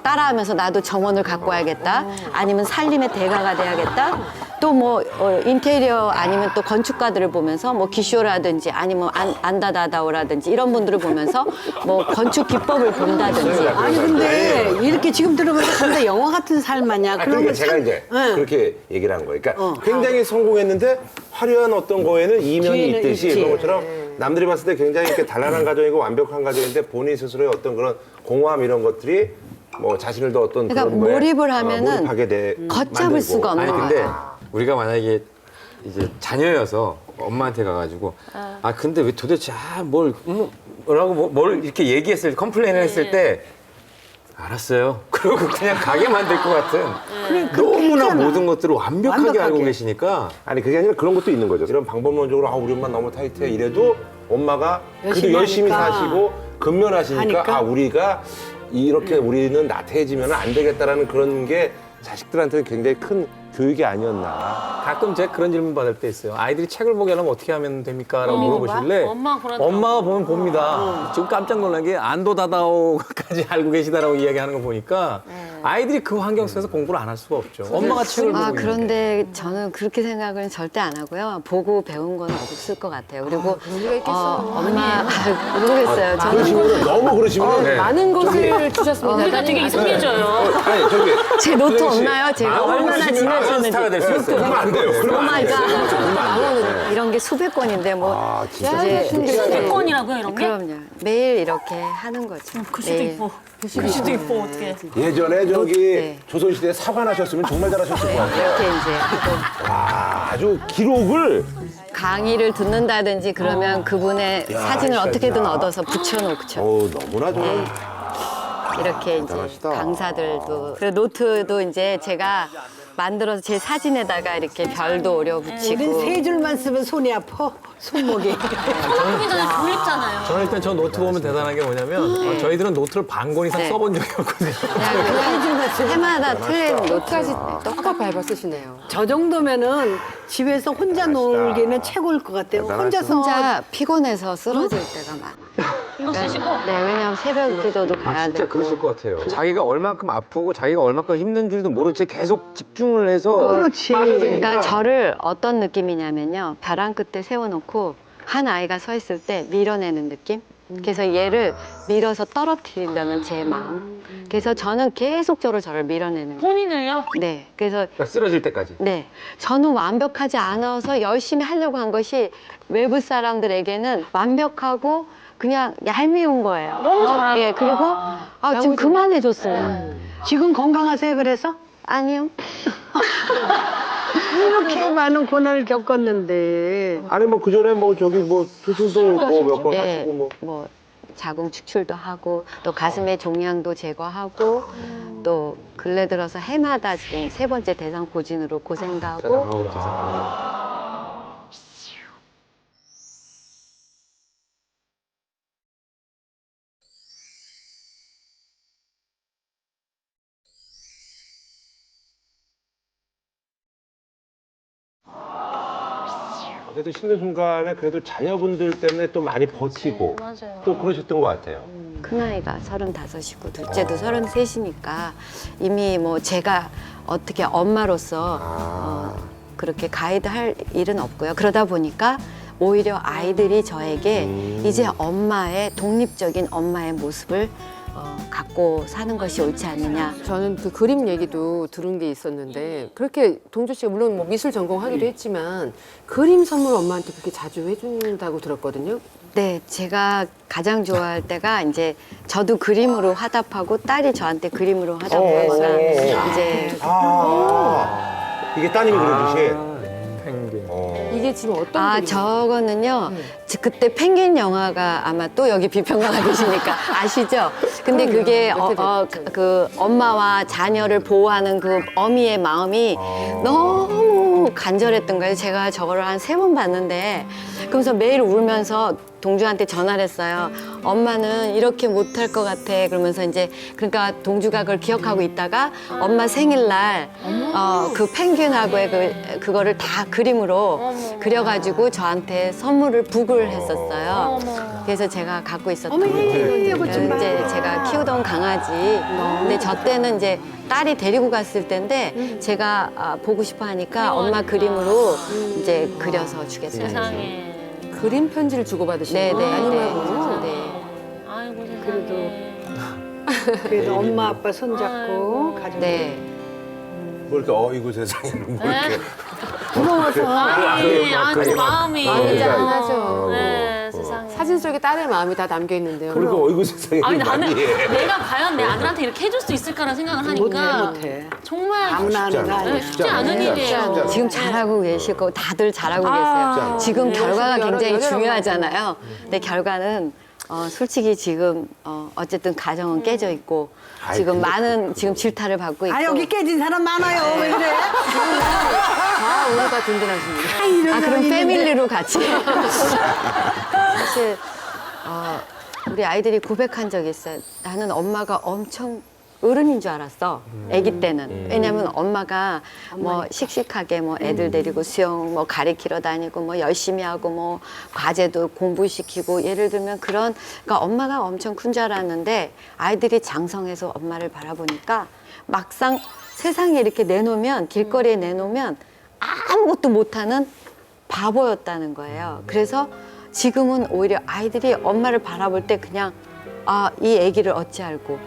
따라하면서 나도 정원을 갖고 와야겠다. 아니면 살림의 대가가 돼야겠다. 또 뭐 인테리어 아니면 또 건축가들을 보면서 뭐 기쇼라든지 아니면 안다다다오라든지 이런 분들을 보면서 뭐 건축 기법을 본다든지 아니 근데 이렇게 지금 들어보니까 진짜 영화 같은 삶 아니야. 그러니까 제가 이제 그렇게 얘기를 한 거예요. 그러니까 굉장히 성공했는데 화려한 어떤 거에는 이면이 뒤에는 있듯이 있지. 그런 것처럼 남들이 봤을 때 굉장히 이렇게 단란한 가정이고 완벽한 가정인데 본인 스스로의 어떤 그런 공허함 이런 것들이 뭐 자신을 더 어떤 그러니까 그런 거에 몰입을 하면은 몰입하게 돼 걷잡을 만들고. 수가 없는 아니 것 근데 같아요. 우리가 만약에 이제 자녀여서 엄마한테 가가지고 아 근데 왜 도대체 뭐라고 뭘 이렇게 얘기했을 때 컴플레인을 했을 때 알았어요. 그러고 그냥 가게 만들 것 같은 너무나 했잖아. 모든 것들을 완벽하게 완벽하게. 알고 계시니까 아니 그게 아니라 그런 것도 있는 거죠. 이런 방법론적으로 우리 엄마 너무 타이트해 이래도 엄마가 그래도 열심히 하니까. 사시고 근면하시니까 하니까. 우리가 이렇게 우리는 나태해지면 안 되겠다라는 그런 게 자식들한테는 굉장히 큰 교육이 아니었나. 가끔 제가 그런 질문 받을 때 있어요. 아이들이 책을 보게 하려면 어떻게 하면 됩니까? 라고 물어보실래? 엄마가 그런다고. 엄마가 보면 봅니다. 지금 깜짝 놀란 게 안도다다오까지 알고 계시다라고 이야기하는 거 보니까 아이들이 그 환경 속에서 공부를 안 할 수가 없죠. 엄마가 책을 보고 아, 있는데. 그런데 저는 그렇게 생각은 절대 안 하고요. 보고 배운 건 없을 것 같아요. 그리고 그런 리가 있겠어. 엄마 모르겠어요. 저는 그러시면 너무 그러시면 네. 많은 것을 주셨습니다. 우리가 되게 이상해져요. 아니 저기 제 노트 씨. 없나요? 제가 얼마나 스타가 지나쳤는지. 될 수 있어요. 그러면 안 돼요. 그러면 안 돼요. 오마이갓. 이런 게 수백 건인데 뭐 아 진짜. 수백 건이라고요, 이런 게? 그럼요. 매일 이렇게 하는 거죠. 글씨도 매일. 이뻐. 글씨도 이뻐, 어떡해. 예전에 저기 네. 조선시대에 사관하셨으면 정말 잘하셨을 것 같아요. 이렇게 이제 하고 와, 아주 기록을 강의를 듣는다든지 그러면 그분의 사진을 진짜. 어떻게든 얻어서 붙여놓죠. 너무나 저는 이렇게 이제 대단하시다. 강사들도 그리고 노트도 이제 제가 만들어서 제 사진에다가 이렇게 별도 오려 우린 붙이고 세 줄만 쓰면 손이 아파. 손목이. 하기 전에 졸립잖아요. 저는 일단 저 노트 보면 대단한 게 뭐냐면 저희들은 노트를 반 권 이상 네. 써본 적이 없거든요. 그냥 해마다 틀린 끝까지 노트까지 똑같 밟아 쓰시네요. 저 정도면은 집에서 혼자 놀기는 최고일 것 같아요. 혼자서 혼자 피곤해서 쓰러질 때가 많아요. 이거 쓰시고. 네, 왜냐면 새벽 기도도 가야 진짜 되고. 그러실 것 같아요. 자기가 얼만큼 아프고 자기가 얼만큼 힘든 줄도 모른 채 계속 집중을 해서 그렇지. 그러니까 저를 어떤 느낌이냐면요. 벼랑 끝에 세워놓고 한 아이가 서 있을 때 밀어내는 느낌? 그래서 얘를 밀어서 떨어뜨린다는 제 마음. 그래서 저는 계속적으로 저를 밀어내는 거예요. 본인을요? 네. 그래서 그러니까 쓰러질 때까지. 네. 저는 완벽하지 않아서 열심히 하려고 한 것이 외부 사람들에게는 완벽하고 그냥 얄미운 거예요. 너무 잘하고. 예, 그리고 지금 그만해줬어요. 지금 건강하세요, 그래서? 아니요. 이렇게 많은 고난을 겪었는데. 아니 뭐 그 전에 뭐 저기 뭐 수술도 몇 번 예, 하시고 뭐 뭐 자궁 축출도 하고 또 가슴의 종양도 제거하고 또 근래 들어서 해마다 지금 3번째 대상 고진으로 고생도 하고 그래도 힘든 순간에 그래도 자녀분들 때문에 또 많이 버티고 맞아요. 또 그러셨던 것 같아요. 큰아이가 35이고 둘째도 33이니까 이미 뭐 제가 어떻게 엄마로서 그렇게 가이드할 일은 없고요. 그러다 보니까 오히려 아이들이 저에게 이제 엄마의 독립적인 엄마의 모습을 갖고 사는 것이 옳지 않느냐. 저는 그 그림 얘기도 들은 게 있었는데 그렇게 동조 씨가 물론 뭐 미술 전공하기도 했지만 그림 선물 엄마한테 그렇게 자주 해준다고 들었거든요. 네, 제가 가장 좋아할 때가 이제 저도 그림으로 화답하고 딸이 저한테 그림으로 화답하거나 이제 이게 따님이 그러듯이 펭귄. 이게 지금 어떤 그림이에요? 저거는요. 그때 펭귄 영화가 아마 또 여기 비평가가 계시니까 아시죠? 근데 그게 그 엄마와 자녀를 보호하는 그 어미의 마음이 너무 간절했던 거예요. 제가 저거를 한 3번 봤는데 그러면서 매일 울면서 동주한테 전화를 했어요. 엄마는 이렇게 못할 것 같아. 그러면서 이제 그러니까 동주가 그걸 기억하고 있다가 엄마 생일날 그 펭귄하고의 그거를 다 그림으로 그려가지고 저한테 선물을 북을 했었어요. 그래서 제가 갖고 있었던 거예요. 이제 제가 키우던 강아지. 근데 저 때는 이제 딸이 데리고 갔을 때인데 제가 보고 싶어 하니까 엄마 그림으로 이제 그려서 주겠어요. 세상에. 그림 편지를 주고받으시는 네, 거예요? 네, 따님하고? 네. 아이고, 세상에. 그래도 엄마, 아빠 손잡고 가족. 네. 뭐 이렇게 어이구 세상에 뭐 이렇게 아니, 마음이. 그러니까. 짠하죠. 네, 세상에. 사진 속에 딸의 마음이 다 담겨 있는데요. 그러니까 어이구 세상에 아니 나는 많이 해. 내가 과연 내 아들한테 이렇게 해줄 수 있을까라는 생각을 하니까 못해. 정말 아무나 하는 거 아니야. 쉽지 않은 일이에요. 지금 잘하고 계시고 다들 잘하고 계세요. 지금 결과가 굉장히 여러 중요하잖아요. 근데 결과는 솔직히 지금 어쨌든 가정은 깨져 있고 지금 많은 지금 질타를 받고 있고. 아, 여기 깨진 사람 많아요. 왜 그래? 아, 우리가 든든하십니다. 그럼 패밀리로 같이. 사실 우리 아이들이 고백한 적이 있어요. 나는 엄마가 엄청 어른인 줄 알았어. 아기 때는. 왜냐면 엄마가 뭐 씩씩하게 뭐 애들 데리고 수영 뭐 가리키러 다니고 뭐 열심히 하고 뭐 과제도 공부시키고 예를 들면 그러니까 엄마가 엄청 큰 줄 알았는데 아이들이 장성해서 엄마를 바라보니까 막상 세상에 이렇게 내놓으면 길거리에 내놓으면 아무것도 못하는 바보였다는 거예요. 그래서 지금은 오히려 아이들이 엄마를 바라볼 때 그냥 이 아기를 어찌 알고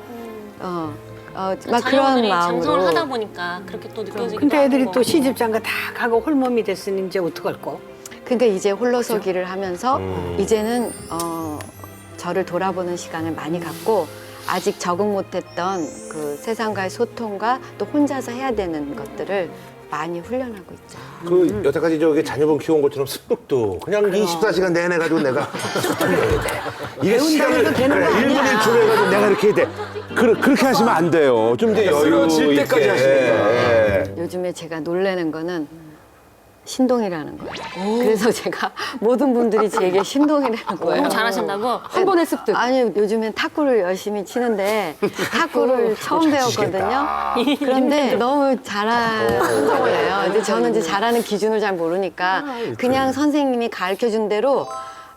막 그런 자녀들이 장성을 마음으로 하다 보니까 그렇게 또 느껴지기도 근데 애들이 하고. 또 시집장가 다 가고 홀몸이 됐으니 이제 어떡할 거? 그러니까 이제 홀로서기를 하면서 이제는 저를 돌아보는 시간을 많이 갖고 아직 적응 못했던 그 세상과의 소통과 또 혼자서 해야 되는 것들을 많이 훈련하고 있죠. 그 여태까지 저기 자녀분 키운 것처럼 습득도 그냥 24시간 내내 가지고 내가 소통해야 돼. 이게 시간을 되는 거 아니야. 1분 1초로 해가지고 내가 이렇게 해야 돼. 그렇게 하시면 안 돼요. 좀 이제 여유 쓰러질 있게. 때까지 하시니까. 예. 요즘에 제가 놀라는 거는 신동이라는 거예요. 그래서 제가 모든 분들이 제게 신동이라는 거예요. 너무 잘하신다고? 한 번의 습득. 아니 요즘엔 탁구를 열심히 치는데 탁구를 처음 배웠거든요. 그런데 너무 잘하는 거예요. 근데 저는 이제 잘하는 기준을 잘 모르니까 그냥 선생님이 가르쳐 준 대로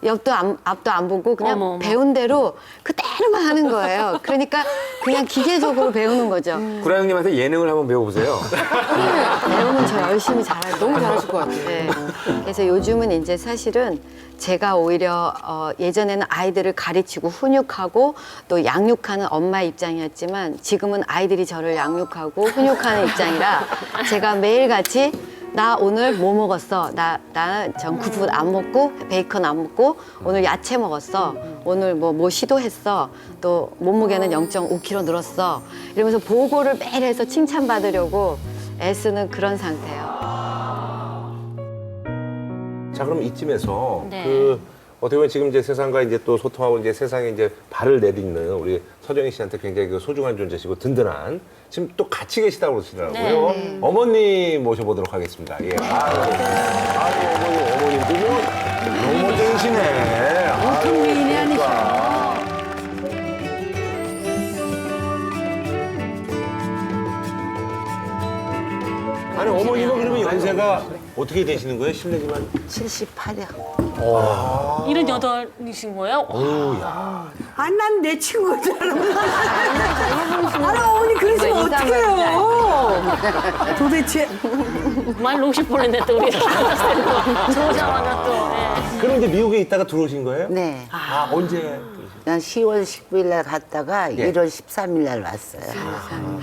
옆도 앞도 안 보고 그냥 어머, 어머. 배운 대로 그대로만 하는 거예요. 그러니까 그냥 기계적으로 배우는 거죠. 구라 형님한테 예능을 한번 배워보세요. 배우면 저 열심히 잘할 너무 잘하실 것 같아요. 네. 그래서 요즘은 이제 사실은 제가 오히려 예전에는 아이들을 가르치고 훈육하고 또 양육하는 엄마 입장이었지만 지금은 아이들이 저를 양육하고 훈육하는 입장이라 제가 매일같이 나 오늘 뭐 먹었어? 나 정크푸드 안 먹고 베이컨 안 먹고 오늘 야채 먹었어. 오늘 뭐 시도했어. 또 몸무게는 0.5kg 늘었어. 이러면서 보고를 매일 해서 칭찬받으려고 애쓰는 그런 상태예요. 자, 그럼 이쯤에서 네. 그 어떻게 보면 지금 이제 세상과 이제 또 소통하고 이제 세상에 이제 발을 내딛는 우리 서정희 씨한테 굉장히 그 소중한 존재시고 든든한 지금 또 같이 계시다고 그러시더라고요. 네. 어머님 모셔보도록 하겠습니다. 예. 어머님도 뭐 너무 멋쟁이시네. 보통 미인이 아니셔. 아니 어머님은 그러면 연세가 어떻게 되시는 거예요? 실례지만. 78이요. 78이신 거예요? 난 내 친구잖아. 아니 어머니 그러시면 어떡해요? 도대체 많이 놓으실 뻔했네 또 우리 들어오자마자 또. 네. 그럼 이제 미국에 있다가 들어오신 거예요? 네. 언제? 난 10월 19일 날 갔다가 예. 1월 13일 날 왔어요.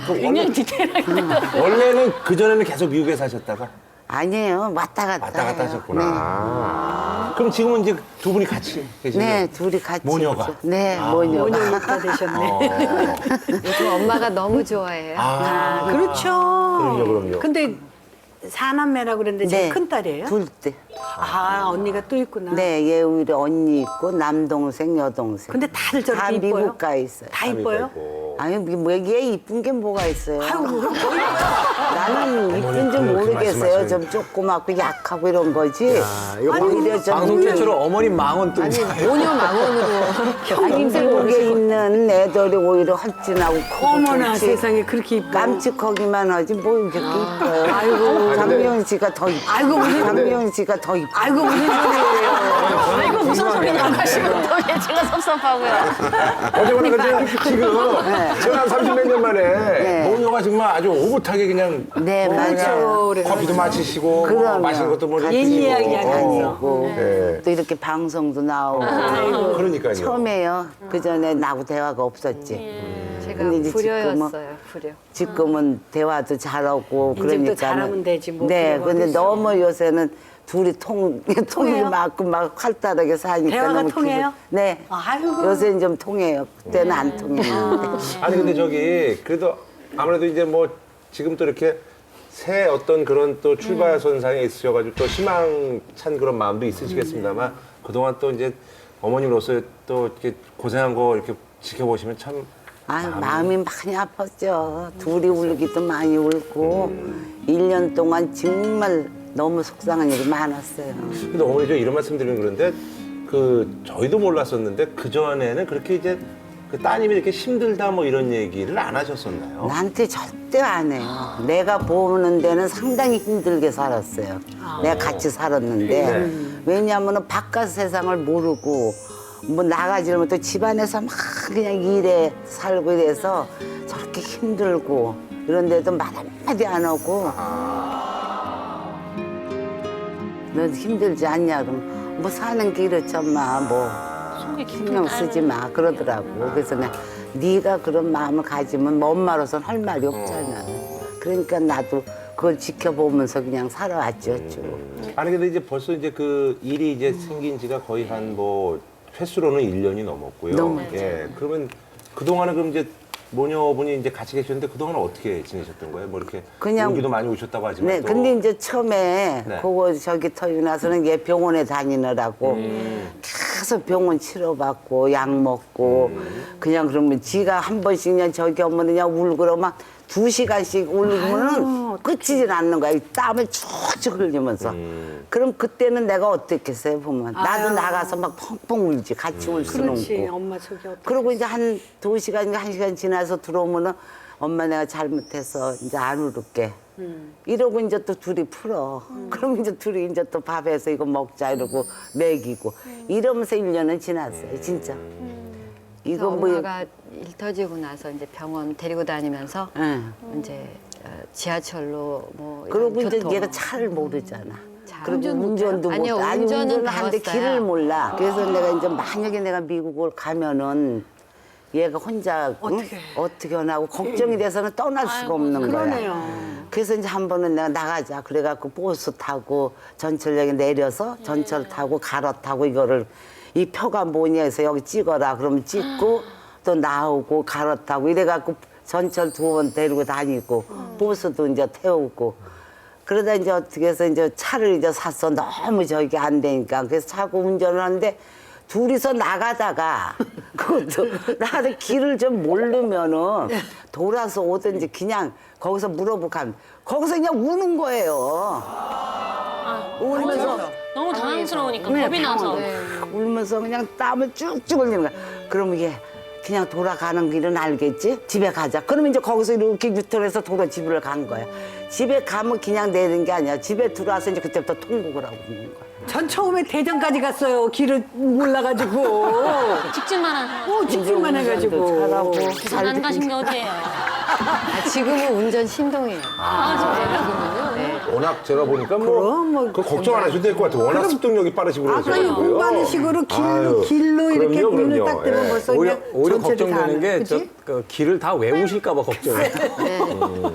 굉장히 디테일하게. 원래는 그전에는 계속 미국에 사셨다가 아니에요. 왔다 갔다. 왔다 갔다 해요. 하셨구나. 그럼 지금은 이제 두 분이 같이 계시는 네. 거예요? 네, 둘이 같이. 모녀가? 있죠. 네, 모녀가. 5년이나 되셨네. 요즘 엄마가 너무 좋아해요. 그렇죠. 그럼요. 근데 사남매라고 그랬는데 제일 네. 큰 딸이에요? 둘째. 언니가 또 있구나. 네, 얘 우리 언니 있고 남동생, 여동생. 근데 다들 저렇게 다 이뻐요? 미국 가 있어요. 다 이뻐요? 아니, 얘 이쁜 게 뭐가 있어요? 아유, 그럼 나는 이쁜지 모르겠어요. 좀 조그맣고 약하고 이런 거지. 오히려 좀 방송 최초로 어머님 망원 뜬. 5년 망원으로. 아니, 미국에 있는 애들이 오히려 헐진하고 크고 어머나 그렇지. 세상에 그렇게 이뻐. 깜찍하기만 하지 뭐 이렇게 이뻐요. 아이고, 장미영 씨가 더 이뻐. 아이고, 무슨 장미영 씨가 더 이뻐. 아이고 무슨 소리예요? 아이고 무슨 소리냐고 하시면 또 제가 섭섭하고요. 어제보다 근데 지금 제가 한 30몇 년 만에 모녀가 정말 아주 오붓하게 그냥 네, 맞아요. 커피도 마시시고 그럼요. 마시는 것도 뭐 옛 드시고. 이야기 하면서. 네. 또 이렇게 방송도 나오고. 그러니까요. 처음에요. 그 전에 나하고 대화가 없었지. 제가 근데 이제 불효였어요. 불효. 지금은 대화도 잘하고 이제부터 그러니까. 잘하면 되지, 뭐 네, 그런 근데 것도 너무 요새는 둘이 통이 통해요? 맞고 막 활달하게 사니까. 대화가 너무 통해요? 네. 아이고. 요새는 좀 통해요. 그때는 안 통했는데. 아니 근데 저기 그래도 아무래도 이제 뭐 지금 또 이렇게 새 어떤 그런 또 출발선상에 있으셔가지고 또 희망찬 그런 마음도 있으시겠습니다만 그동안 또 이제 어머님으로서 또 이렇게 고생한 거 이렇게 지켜보시면 참 아유, 마음이 많이 아팠죠. 둘이 울기도 많이 울고 1년 동안 정말 너무 속상한 일이 많았어요. 근데 어머니 저 이런 말씀 드리는 그런데 그 저희도 몰랐었는데 그 전에는 그렇게 이제 그 따님이 이렇게 힘들다 뭐 이런 얘기를 안 하셨었나요? 나한테 절대 안 해요. 내가 보는 데는 상당히 힘들게 살았어요. 내가 같이 살았는데 왜냐하면 바깥 세상을 모르고 뭐 나가지를 못해 집안에서 막 그냥 일에 살고 이래서 저렇게 힘들고 이런데도 말 한마디 안 하고 너 힘들지 않냐 그럼 뭐 사는 게 이렇지 엄마 뭐 속이 깊은 신경 쓰지 마 그러더라고. 그래서 내가 네가 그런 마음을 가지면 뭐 엄마로서는 할 말이 없잖아. 그러니까 나도 그걸 지켜보면서 그냥 살아왔죠 쭉. 아니 근데 이제 벌써 이제 그 일이 이제 생긴 지가 거의 한 뭐 횟수로는 1년이 넘었고요. 넘었죠. 예. 그러면 그동안은 그럼 이제 모녀분이 이제 같이 계셨는데 그동안은 어떻게 지내셨던 거예요? 뭐 이렇게 그냥- 여기도 많이 오셨다고 하지만 네, 또 근데 이제 처음에 네. 그거 저기 터지고 나서는 얘 병원에 다니느라고 계속 병원 치료받고 약 먹고 그냥 그러면 지가 한 번씩 그냥 저기 오면 그냥 울고 그러면 2시간씩 울면은 끝이질 않는 거야. 이 땀을 쭉쭉 흘리면서. 그럼 그때는 내가 어떻겠어요, 보면. 나도 나가서 막 펑펑 울지. 같이 울 수는 그렇지. 없고. 엄마 속이 어떻게. 그리고 이제 한 2시간인가 1시간 지나서 들어오면은 엄마 내가 잘못해서 이제 안 울을게. 이러고 이제 또 둘이 풀어. 그럼 이제 둘이 이제 또 밥해서 이거 먹자 이러고 먹이고. 이러면서 1년은 지났어요, 진짜. 이거 뭐. 엄마가 일 터지고 나서 이제 병원 데리고 다니면서 응. 이제 지하철로 뭐 이런 그러고 이제 교통. 얘가 차를 모르잖아. 그리고 운전 운전도 아니요, 못. 아니 운전은 운전을 하는데 배웠어요. 길을 몰라. 그래서 내가 이제 만약에 내가 미국을 가면은 얘가 혼자 어떻게 하나 하고 걱정이 돼서는 떠날 수가 없는 거야. 그러네요. 그래서 이제 한 번은 내가 나가자. 그래갖고 버스 타고 전철역에 내려서 전철 타고 갈아타고 이거를 이 표가 뭐냐 해서 여기 찍어라. 그러면 찍고 또 나오고 갈아타고 이래갖고 전철 2번 데리고 다니고 버스도 이제 태우고 그러다 이제 어떻게 해서 이제 차를 이제 샀어. 너무 저기 안 되니까. 그래서 차고 운전을 하는데 둘이서 나가다가 그것도 나한테 길을 좀 모르면은 돌아서 오든지 그냥 거기서 물어보고 가면 거기서 그냥 우는 거예요. 울면서 너무 당황스러우니까 네, 겁이 나서. 울면서 그냥 땀을 쭉쭉 흘리는 거야. 그러면 이게 그냥 돌아가는 길은 알겠지? 집에 가자. 그러면 이제 거기서 이렇게 유턴해서 도로 집을 간 거야. 집에 가면 그냥 내는 게 아니야. 집에 들어와서 이제 그때부터 통곡을 하고 있는 거야. 전 처음에 대전까지 갔어요. 길을 몰라가지고. 직진만 한. 직진만 해가지고. 잘하고 부산 안 가신 게 어디예요? 지금은 운전 신동이에요. 워낙 제가 보니까 그럼 뭐 뭐 그 걱정 안 하셔도 될 것 같아요. 워낙 습득력이 빠르시고 그냥 그러셔가지고요. 공부하는 식으로 아유, 길로 이렇게 그럼요, 눈을 그럼요. 딱 뜨면 예. 벌써 오히려 그냥 오히려 전체를 다 걱정되는 아는, 게 저 그치? 그 길을 다 외우실까봐 걱정이에요.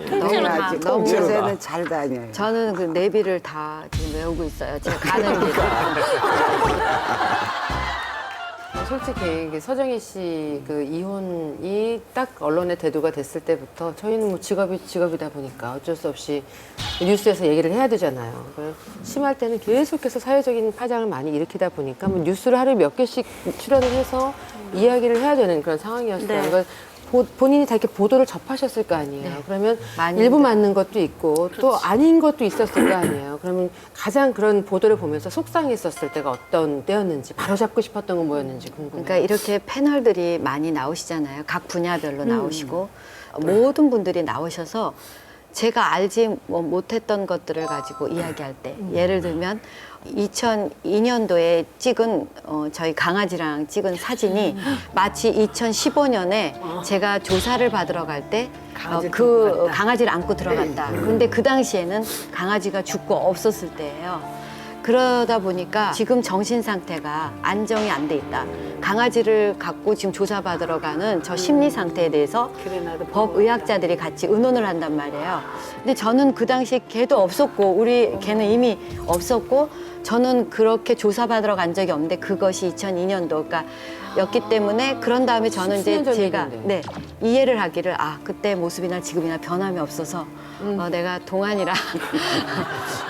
통째로 다. 아직 통째로 다. 요새는 잘 다녀요. 저는 그 내비를 다 지금 외우고 있어요. 제가 가는 길. 솔직히 이게 서정희 씨 그 이혼이 딱 언론에 대두가 됐을 때부터 저희는 뭐 직업이 직업이다 보니까 어쩔 수 없이 뉴스에서 얘기를 해야 되잖아요. 심할 때는 계속해서 사회적인 파장을 많이 일으키다 보니까 뭐 뉴스를 하루에 몇 개씩 출연을 해서 이야기를 해야 되는 그런 상황이었어요. 네. 그러니까 본인이 다 이렇게 보도를 접하셨을 거 아니에요. 그러면 많이 일부 힘들어요. 맞는 것도 있고 또 아닌 것도 있었을 거 아니에요. 그러면 가장 그런 보도를 보면서 속상했었을 때가 어떤 때였는지 바로잡고 싶었던 건 뭐였는지 궁금해요. 그러니까 이렇게 패널들이 많이 나오시잖아요. 각 분야별로 나오시고 모든 분들이 나오셔서 제가 알지 못했던 것들을 가지고 이야기할 때 예를 들면 2002년도에 찍은 저희 강아지랑 찍은 사진이 마치 2015년에 제가 조사를 받으러 갈 때 그 강아지를 안고 들어갔다. 그런데 그 당시에는 강아지가 죽고 없었을 때예요. 그러다 보니까 지금 정신 상태가 안정이 안 돼 있다. 강아지를 갖고 지금 조사받으러 가는 저 심리 상태에 대해서 법의학자들이 같이 의논을 한단 말이에요. 근데 저는 그 당시 개도 없었고 우리 개는 이미 없었고 저는 그렇게 조사받으러 간 적이 없는데 그것이 2002년도 그러니까 였기 때문에 그런 다음에 저는 이제 10년 전 제가 얘기인데. 이해를 하기를 그때 모습이나 지금이나 변함이 없어서 내가 동안이라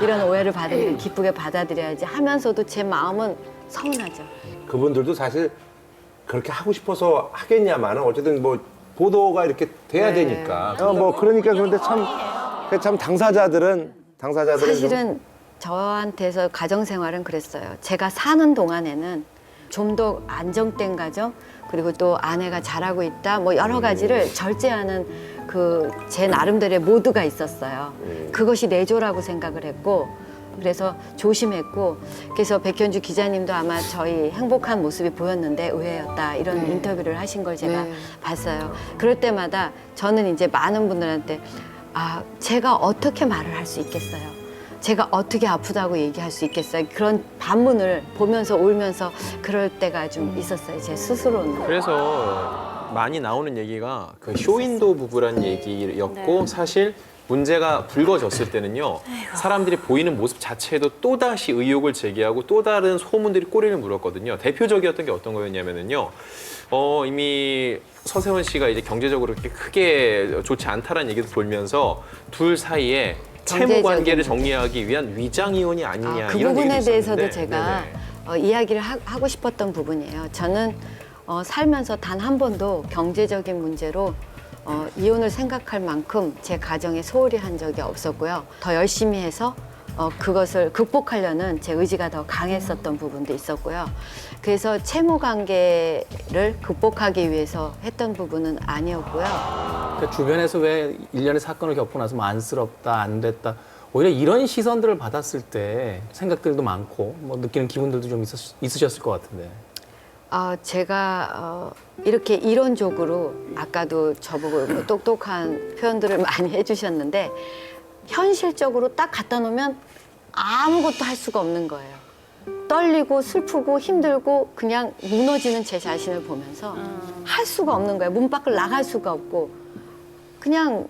이런 오해를 받으면 기쁘게 받아들여야지 하면서도 제 마음은 서운하죠. 그분들도 사실 그렇게 하고 싶어서 하겠냐마는 어쨌든 뭐 보도가 이렇게 돼야 되니까. 뭐 그러니까 그런데 참 당사자들은 좀 사실은 저한테서 가정생활은 그랬어요. 제가 사는 동안에는 좀 더 안정된 가정, 그리고 또 아내가 잘하고 있다, 뭐 여러 가지를 절제하는 그 제 나름대로의 모드가 있었어요. 그것이 내조라고 생각을 했고, 그래서 조심했고, 그래서 백현주 기자님도 아마 저희 행복한 모습이 보였는데 의외였다, 이런 인터뷰를 하신 걸 제가 봤어요. 그럴 때마다 저는 이제 많은 분들한테 제가 어떻게 말을 할 수 있겠어요? 제가 어떻게 아프다고 얘기할 수 있겠어요? 그런 반문을 보면서 울면서 그럴 때가 좀 있었어요, 제 스스로는. 그래서 많이 나오는 얘기가 그 쇼윈도 부부란 얘기였고 사실 문제가 불거졌을 때는요, 사람들이 보이는 모습 자체에도 또다시 의혹을 제기하고 또 다른 소문들이 꼬리를 물었거든요. 대표적이었던 게 어떤 거였냐면은요, 이미 서세원 씨가 이제 경제적으로 그렇게 크게 좋지 않다라는 얘기도 돌면서 둘 사이에 채무 관계를 정리하기 위한 위장 이혼이 아니냐, 그 이런 부분에 얘기도 대해서도 있었는데, 제가 이야기를 하고 싶었던 부분이에요. 저는 살면서 단 한 번도 경제적인 문제로 이혼을 생각할 만큼 제 가정에 소홀히 한 적이 없었고요. 더 열심히 해서 그것을 극복하려는 제 의지가 더 강했었던 부분도 있었고요. 그래서 채무 관계를 극복하기 위해서 했던 부분은 아니었고요. 그 주변에서 왜 일련의 사건을 겪고 나서 뭐 안쓰럽다, 안 됐다, 오히려 이런 시선들을 받았을 때 생각들도 많고 뭐 느끼는 기분들도 좀 있으셨을 것 같은데. 제가 이렇게 이론적으로 아까도 저보고 뭐 똑똑한 표현들을 많이 해주셨는데, 현실적으로 딱 갖다 놓으면 아무것도 할 수가 없는 거예요. 떨리고 슬프고 힘들고 그냥 무너지는 제 자신을 보면서 할 수가 없는 거예요. 문 밖을 나갈 수가 없고 그냥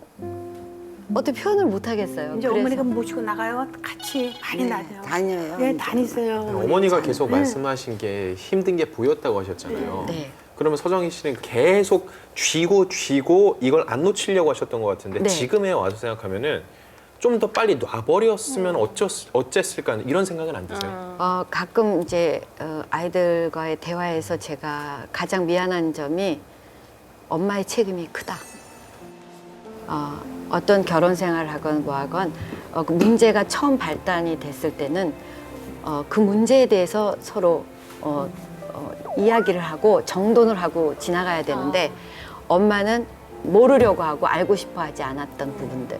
어떻게 표현을 못 하겠어요. 이제 그래서 어머니가 모시고 나가요. 같이 많이 다녀요. 다녀요. 네, 다니세요. 어머니가 계속 말씀하신 게 힘든 게 보였다고 하셨잖아요. 네. 그러면 서정희 씨는 계속 쥐고 이걸 안 놓치려고 하셨던 것 같은데, 네. 지금에 와서 생각하면은 좀 더 빨리 놔버렸으면 어쨌을까, 이런 생각은 안 드세요? 가끔 이제 아이들과의 대화에서 제가 가장 미안한 점이 엄마의 책임이 크다. 어떤 결혼 생활을 하건 뭐 하건 그 문제가 처음 발단이 됐을 때는 그 문제에 대해서 서로 이야기를 하고 정돈을 하고 지나가야 되는데, 엄마는 모르려고 하고 알고 싶어 하지 않았던 부분들.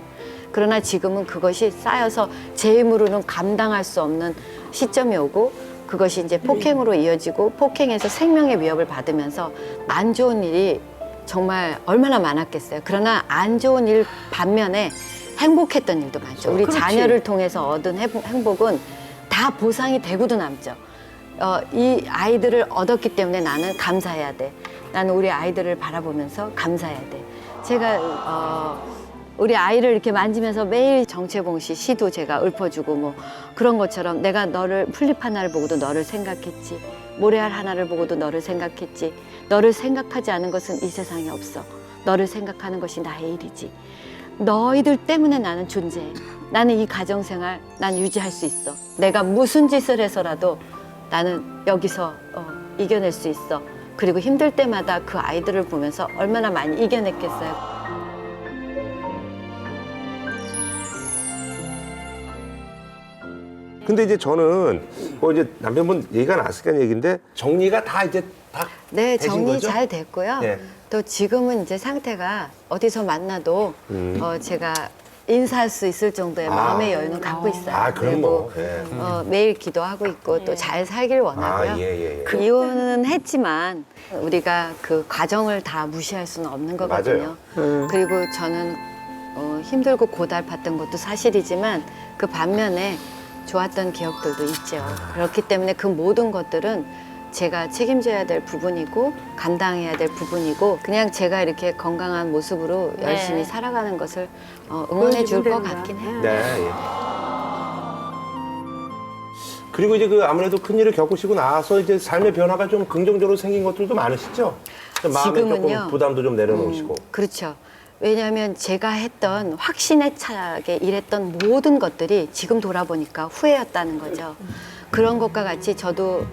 그러나 지금은 그것이 쌓여서 제 힘으로는 감당할 수 없는 시점이 오고, 그것이 이제 폭행으로 이어지고 폭행에서 생명의 위협을 받으면서 안 좋은 일이 정말 얼마나 많았겠어요. 그러나 안 좋은 일 반면에 행복했던 일도 많죠. 우리 그렇지. 자녀를 통해서 얻은 행복은 다 보상이 되고도 남죠. 이 아이들을 얻었기 때문에 나는 감사해야 돼. 나는 우리 아이들을 바라보면서 감사해야 돼. 제가 우리 아이를 이렇게 만지면서 매일 정채봉 씨 시도 제가 읊어주고 뭐 그런 것처럼, 내가 너를 풀잎 하나를 보고도 너를 생각했지, 모래알 하나를 보고도 너를 생각했지, 너를 생각하지 않은 것은 이 세상에 없어. 너를 생각하는 것이 나의 일이지. 너희들 때문에 나는 존재해. 나는 이 가정생활 난 유지할 수 있어. 내가 무슨 짓을 해서라도 나는 여기서 이겨낼 수 있어. 그리고 힘들 때마다 그 아이들을 보면서 얼마나 많이 이겨냈겠어요. 근데 이제 저는 뭐 이제 남편분 얘기가 나왔으니까 얘기인데, 정리가 다 이제 다 네, 되신 정리 거죠? 잘 됐고요. 네. 또 지금은 이제 상태가 어디서 만나도 제가 인사할 수 있을 정도의 마음의 여유는 갖고 있어요. 그럼 뭐. 예. 매일 기도하고 있고 또 잘 살길 원하고요. 예. 그 이혼은 했지만 우리가 그 과정을 다 무시할 수는 없는 거거든요. 그리고 저는 힘들고 고달팠던 것도 사실이지만 그 반면에 좋았던 기억들도 있죠. 그렇기 때문에 그 모든 것들은 제가 책임져야 될 부분이고 감당해야 될 부분이고, 그냥 제가 이렇게 건강한 모습으로 열심히 살아가는 것을 응원해 줄 것 같긴 해요. 네. 예. 그리고 이제 그 아무래도 큰 일을 겪으시고 나서 이제 삶의 변화가 좀 긍정적으로 생긴 것들도 많으시죠? 좀 마음에 지금은요. 조금 부담도 좀 내려놓으시고. 그렇죠. 왜냐하면 제가 했던 확신에 차게 일했던 모든 것들이 지금 돌아보니까 후회였다는 거죠. 그런 것과 같이 저도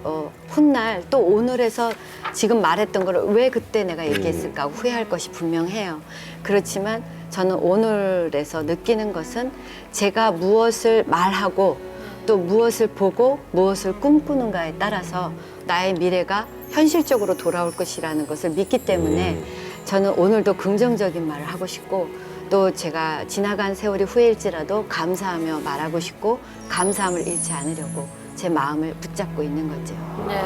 훗날 또 오늘에서 지금 말했던 걸 왜 그때 내가 얘기했을까 후회할 것이 분명해요. 그렇지만 저는 오늘에서 느끼는 것은 제가 무엇을 말하고 또 무엇을 보고 무엇을 꿈꾸는가에 따라서 나의 미래가 현실적으로 돌아올 것이라는 것을 믿기 때문에 저는 오늘도 긍정적인 말을 하고 싶고 또 제가 지나간 세월이 후회일지라도 감사하며 말하고 싶고 감사함을 잃지 않으려고 제 마음을 붙잡고 있는 거죠. 네.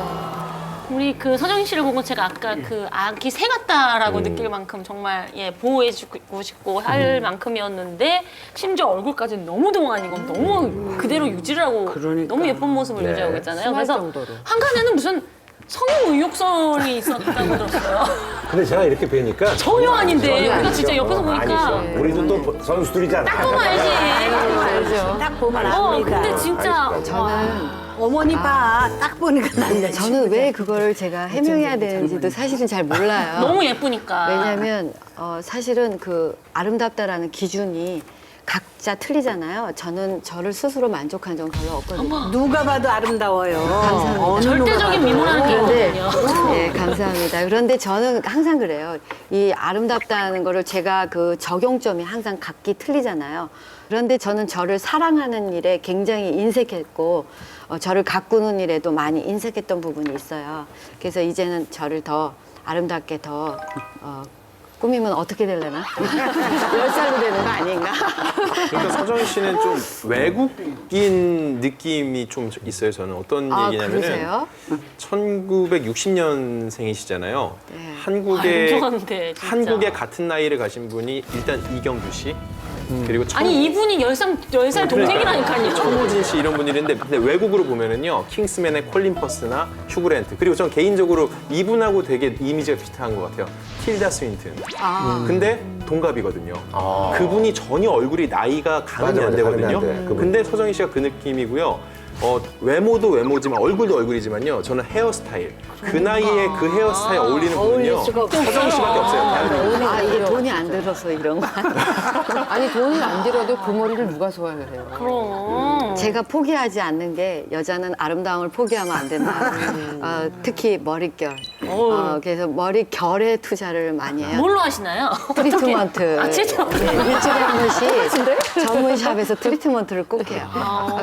우리 그 서정희 씨를 보고 제가 아까 그 아기 새 같다라고 느낄 만큼 정말 예 보호해주고 싶고 할 만큼이었는데 심지어 얼굴까지 너무 동안이고 너무 그대로 유지를 하고 너무 예쁜 모습을 유지하고 있잖아요. 그래서 정도로. 한간에는 무슨 성형 의혹설이 있었다고 들었어요. 근데 제가 이렇게 뵈니까 전혀 아닌데 우리가 진짜 옆에서 보니까 아니죠. 우리도 또 선수들이잖아. 딱 보면 알지. 알죠. 딱 보면 압니다. 근데 진짜 저는 어머니 봐. 딱 보니까 난다. 저는 왜 그거를 제가 해명해야 되는지도 사실은 잘 몰라요. 너무 예쁘니까. 왜냐하면 사실은 그 아름답다라는 기준이 각자 틀리잖아요. 저는 저를 스스로 만족한 적은 별로 없거든요. 누가 봐도 아름다워요. 감사합니다. 절대적인 미모라는 게 그런데 있거든요. 네, 감사합니다. 그런데 저는 항상 그래요. 이 아름답다는 거를 제가 그 적용점이 항상 각기 틀리잖아요. 그런데 저는 저를 사랑하는 일에 굉장히 인색했고 저를 가꾸는 일에도 많이 인색했던 부분이 있어요. 그래서 이제는 저를 더 아름답게 더 꾸미면 어떻게 되려나? 10살로 되는 거 아닌가? 그러니까 서정희 씨는 좀 외국인 느낌이 좀 있어요. 저는 어떤 얘기냐면은 그러세요? 1960년생이시잖아요. 네. 안 좋아하는데, 진짜. 한국에 같은 나이를 가신 분이 일단 이경규 씨. 그리고 아니 이분이 10살 동생이라니까요. 정호진 씨 이런 분이 있는데 근데 외국으로 보면은요 킹스맨의 콜린 퍼스나 휴그랜트 그리고 전 개인적으로 이분하고 되게 이미지가 비슷한 것 같아요. 틸다 스윈튼. 근데 동갑이거든요. 그분이 전혀 얼굴이 나이가 가늠이 맞아, 안 되거든요. 가늠이 안 돼, 그분. 근데 서정희 씨가 그 느낌이고요. 외모도 외모지만 얼굴도 얼굴이지만요. 저는 헤어스타일. 그 나이에 그 헤어스타일 어울리는 분은요. 서정희 씨밖에 없어요. 아, 이게 돈이 안 들어서 이런 거. 아니 돈이 안 들어도 그 머리를 누가 소화를 해요? 그럼. 제가 포기하지 않는 게 여자는 아름다움을 포기하면 안 된다. 특히 머릿결. 그래서 머릿결에 투자를 많이 해요. 뭘로 하시나요? 트리트먼트. 아, 진짜? 네, 일주일에 한 번씩 전문샵에서 트리트먼트를 꼭 해요.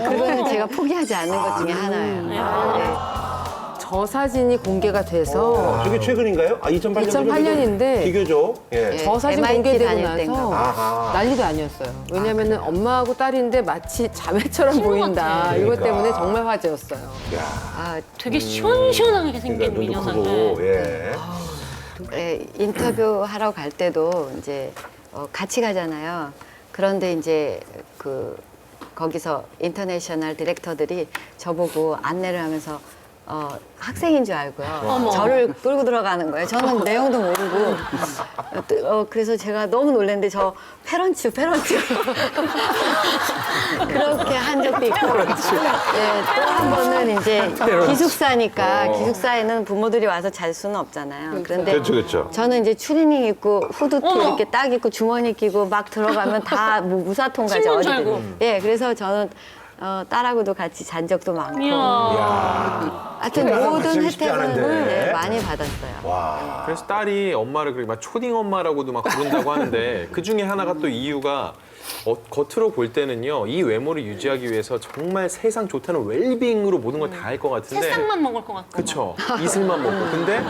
그거는 제가 포기하지 않는 것 중에 하나예요. 네. 저 사진이 공개가 돼서 그게 최근인가요? 2008년 2008년인데 비교죠. 예. 저 사진 MIT 공개되고 다닐 나서 땐가 봐. 아하. 난리도 아니었어요. 왜냐면은 엄마하고 딸인데 마치 자매처럼 친구 보인다. 같아. 이것 그러니까. 때문에 정말 화제였어요. 되게 시원시원하게 생긴 그러니까 눈도 미녀상을. 크고 예. 인터뷰 하러 갈 때도 이제 같이 가잖아요. 그런데 이제 거기서 인터내셔널 디렉터들이 저보고 안내를 하면서 학생인 줄 알고요. 저를 끌고 들어가는 거예요. 저는 내용도 모르고. 그래서 제가 너무 놀랐는데 저 페런츠. 그렇게 한 적도 있고. 네, 또 한 번은 이제 기숙사니까 기숙사에는 부모들이 와서 잘 수는 없잖아요. 그런데 그렇죠. 저는 이제 추리닝 입고 후드티 이렇게 딱 입고 주머니 끼고 막 들어가면 다 뭐 무사통까지 친구인 줄 어디든. 알고. 예, 그래서 저는 딸하고도 같이 잔 적도 많고. 이야. 하여튼 그래, 모든 쉽지 혜택은 않은데. 네, 많이 받았어요. 그래서 딸이 엄마를 그렇게 막 초딩 엄마라고도 막 부른다고 하는데 그 중에 하나가 또 이유가 겉으로 볼 때는요 이 외모를 유지하기 위해서 정말 세상 좋다는 웰빙으로 모든 걸 다 할 것 같은데 새싹만 먹을 것 같고. 그쵸 이슬만 먹고 근데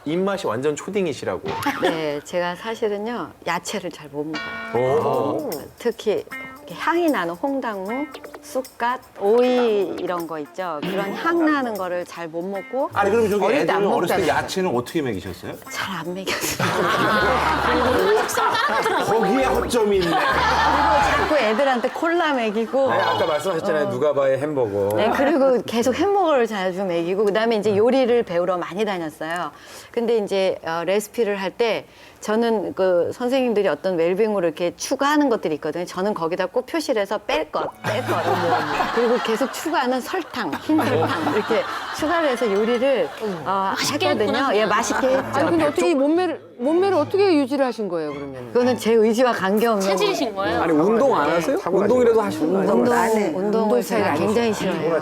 입맛이 완전 초딩이시라고 네, 제가 사실은요 야채를 잘 못 먹어요. 특히 이렇게 향이 나는 홍당무, 쑥갓, 오이 이런 거 있죠. 그런 향 나는 거를 잘 못 먹고 아니 그럼 저기 어릴 때안 애들 어렸을 때 먹잖아요. 야채는 어떻게 먹이셨어요? 잘 안 먹였어요. 거기에 허점이 있네. 자꾸 애들한테 콜라 먹이고 아까 말씀하셨잖아요. 누가 봐의 햄버거. 네, 그리고 계속 햄버거를 자주 먹이고 그다음에 이제 요리를 배우러 많이 다녔어요. 근데 이제 레시피를 할 때 저는 그 선생님들이 어떤 웰빙으로 이렇게 추가하는 것들이 있거든요. 저는 거기다 꼭 표시를 해서 뺄 것. 그리고 계속 추가하는 설탕, 흰 설탕 이렇게 추가를 해서 요리를 맛있게 했거든요. 했구나. 예, 맛있게 했죠. 아니 근데 어떻게 이 몸매를 어떻게 유지를 하신 거예요 그러면? 그거는 제 의지와 관계없는 체질이신 거예요? 아니 운동 안 하세요? 운동이라도 하시는 거 아니에요? 운동을 제가 굉장히 싫어해요.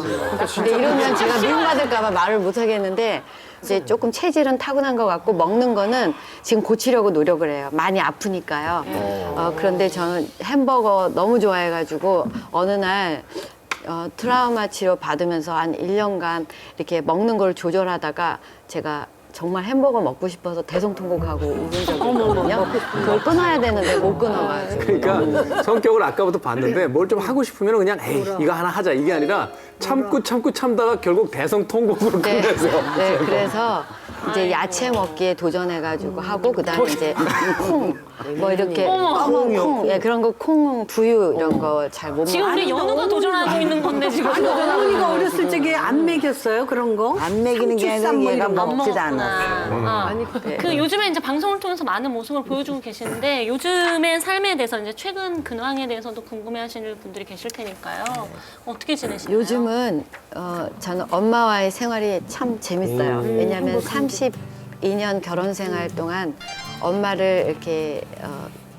근데 이러면 제가 미움받을까 봐 말을 못 하겠는데 이제 조금 체질은 타고난 것 같고 먹는 거는 지금 고치려고 노력을 해요. 많이 아프니까요. 그런데 저는 햄버거 너무 좋아해가지고 어느 날 트라우마 치료 받으면서 한 1년간 이렇게 먹는 걸 조절하다가 제가 정말 햄버거 먹고 싶어서 대성통곡하고 울은 적이 있거든요. 그걸 끊어야 되는데 못 끊어가지고. 그러니까 성격을 아까부터 봤는데 뭘 좀 하고 싶으면 그냥 에이 이거 하나 하자 이게 아니라 참고 참다가 결국 대성통곡으로 네, 끝내서 네, 그래서 이제 야채 먹기에 도전해가지고 하고 그다음에 이제 콩, 뭐 이렇게 콩, 예, 그런 거 콩, 두유 이런 거 잘 못 먹어요. 지금 우리 연우가 도전하고 있는 건데 지금. 아니, 어머니가 어렸을 적에 안 먹였어요 그런 거? 안 먹이는 게 아니라 상추쌈 뭐 얘가 이런 거. 먹질 않아. 그 요즘에 이제 방송을 통해서 많은 모습을 보여주고 계시는데 요즘의 삶에 대해서 이제 최근 근황에 대해서도 궁금해하시는 분들이 계실 테니까요. 어떻게 지내시나요? 요즘은 저는 엄마와의 생활이 참 재밌어요. 왜냐하면 32년 결혼 생활 동안 엄마를 이렇게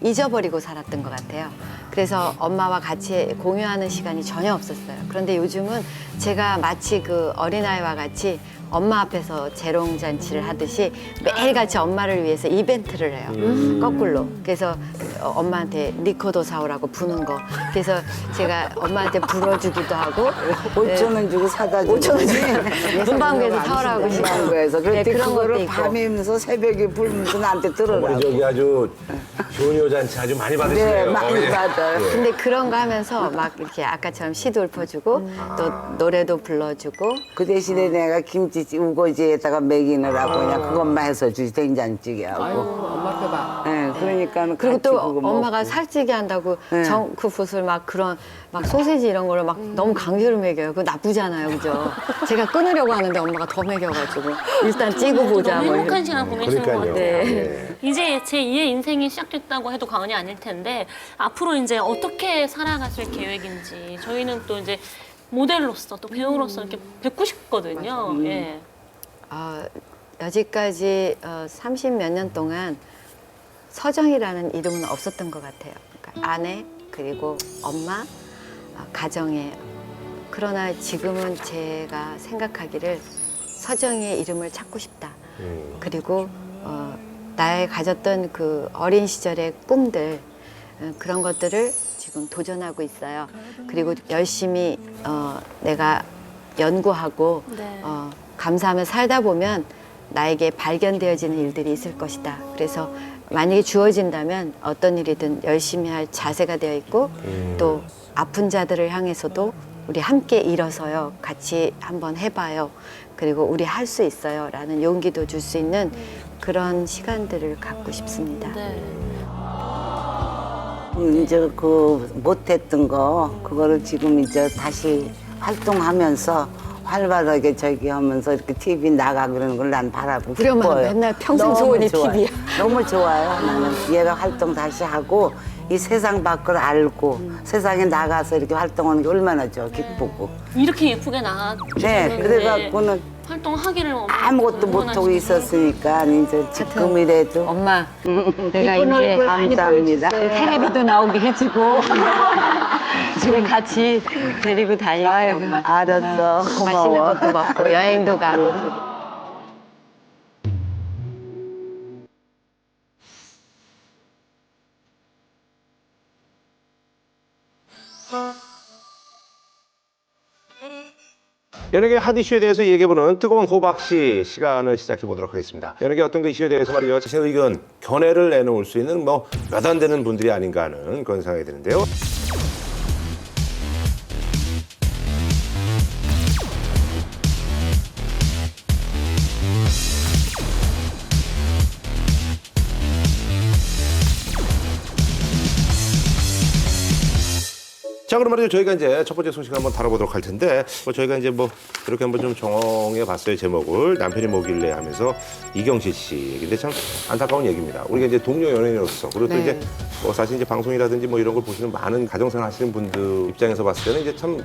잊어버리고 살았던 것 같아요. 그래서 엄마와 같이 공유하는 시간이 전혀 없었어요. 그런데 요즘은 제가 마치 그 어린아이와 같이 엄마 앞에서 재롱잔치를 하듯이 매일같이 엄마를 위해서 이벤트를 해요. 거꾸로. 그래서 엄마한테 리코더 사오라고 부는 거. 그래서 제가 엄마한테 불어주기도 하고 5천 원 주고 사다 주고. 5천 원 주고 문방구에서 사오라고 문방구에서. 네, 그때 그런 것도 그거를 있고. 밤이면서 새벽에 불면서 나한테 어머니 들으라고. 저기 아주 좋은 여잔치 아주 많이 네, 받으시네요. 많이 예. 받아요. 근데 그런 거 하면서 막 이렇게 아까처럼 시도 읊어주고 또 노래도 불러주고 그 대신에 내가 김치 우거지에다가 먹이느라고 그냥 그것만 해서 주지 된장찌개하고. 엄마 앞에 봐. 네, 그러니까 그리고 또 그거 엄마가 먹고. 살찌게 한다고 네. 정크풋을 막 그런 막 소시지 이런 거를 막 너무 강제로 먹여요. 그거 나쁘잖아요, 그죠? 제가 끊으려고 하는데 엄마가 더 먹여가지고 일단 찌고 보자. 너무 뭐 행복한 이런. 시간 보내시는 것 그러니까요. 같아요. 예. 이제 제 2의 인생이 시작됐다고 해도 과언이 아닐 텐데 앞으로 이제 어떻게 살아가실 계획인지 저희는 또 이제 모델로서 또 배우로서 이렇게 뵙고 싶거든요. 예. 여지까지 30몇 년 동안 서정이라는 이름은 없었던 것 같아요. 그러니까 아내 그리고 엄마, 가정에. 그러나 지금은 제가 생각하기를 서정이의 이름을 찾고 싶다. 그리고 나의 가졌던 그 어린 시절의 꿈들 그런 것들을 지금 도전하고 있어요. 그리고 열심히 내가 연구하고 네. 감사하며 살다 보면 나에게 발견되어지는 일들이 있을 것이다. 그래서 만약에 주어진다면 어떤 일이든 열심히 할 자세가 되어 있고 또 아픈 자들을 향해서도 우리 함께 일어서요. 같이 한번 해봐요. 그리고 우리 할 수 있어요. 라는 용기도 줄 수 있는 그런 시간들을 갖고 싶습니다. 네. 이제 그 못했던 거 그거를 지금 이제 다시 활동하면서 활발하게 저기 하면서 이렇게 TV 나가 그러는 걸 난 바라보고 우리 엄마는 싶어요. 맨날 평생 너무 소원이 좋아요. TV야. 너무 좋아요. 나는 얘가 활동 다시 하고 이 세상 밖을 알고 세상에 나가서 이렇게 활동하는 게 얼마나 좋아 기쁘고. 이렇게 예쁘게 나왔는데 네, 그래갖고는 활동하기를 아무것도 못하고 있었으니까 이제 지금이라도 엄마, 내가 이쁜 이제 얼굴 감사합니다. 텔레비도 나오게 해주고 집에 같이 데리고 다니고 알았어. 맛있는 고마워. 것도 먹고 여행도 가고. 연예계 핫 이슈에 대해서 얘기해보는 뜨거운 호박씨 시간을 시작해 보도록 하겠습니다. 연예계 어떤 그 이슈에 대해서 말이죠. 제 의견, 견해를 내놓을 수 있는 뭐 몇 안 되는 분들이 아닌가 하는 그런 생각이 드는데요. 자, 그럼 말이죠. 저희가 이제 첫 번째 소식 한번 다뤄보도록 할 텐데, 저희가 이제 뭐, 이렇게 한번 좀 정해 봤어요. 제목을. 남편이 뭐길래 하면서 이경실 씨 얘기인데 참 안타까운 얘기입니다. 우리가 이제 동료 연예인으로서, 그리고 또 네. 이제 뭐 사실 이제 방송이라든지 뭐 이런 걸 보시는 많은 가정생활 하시는 분들 입장에서 봤을 때는 이제 참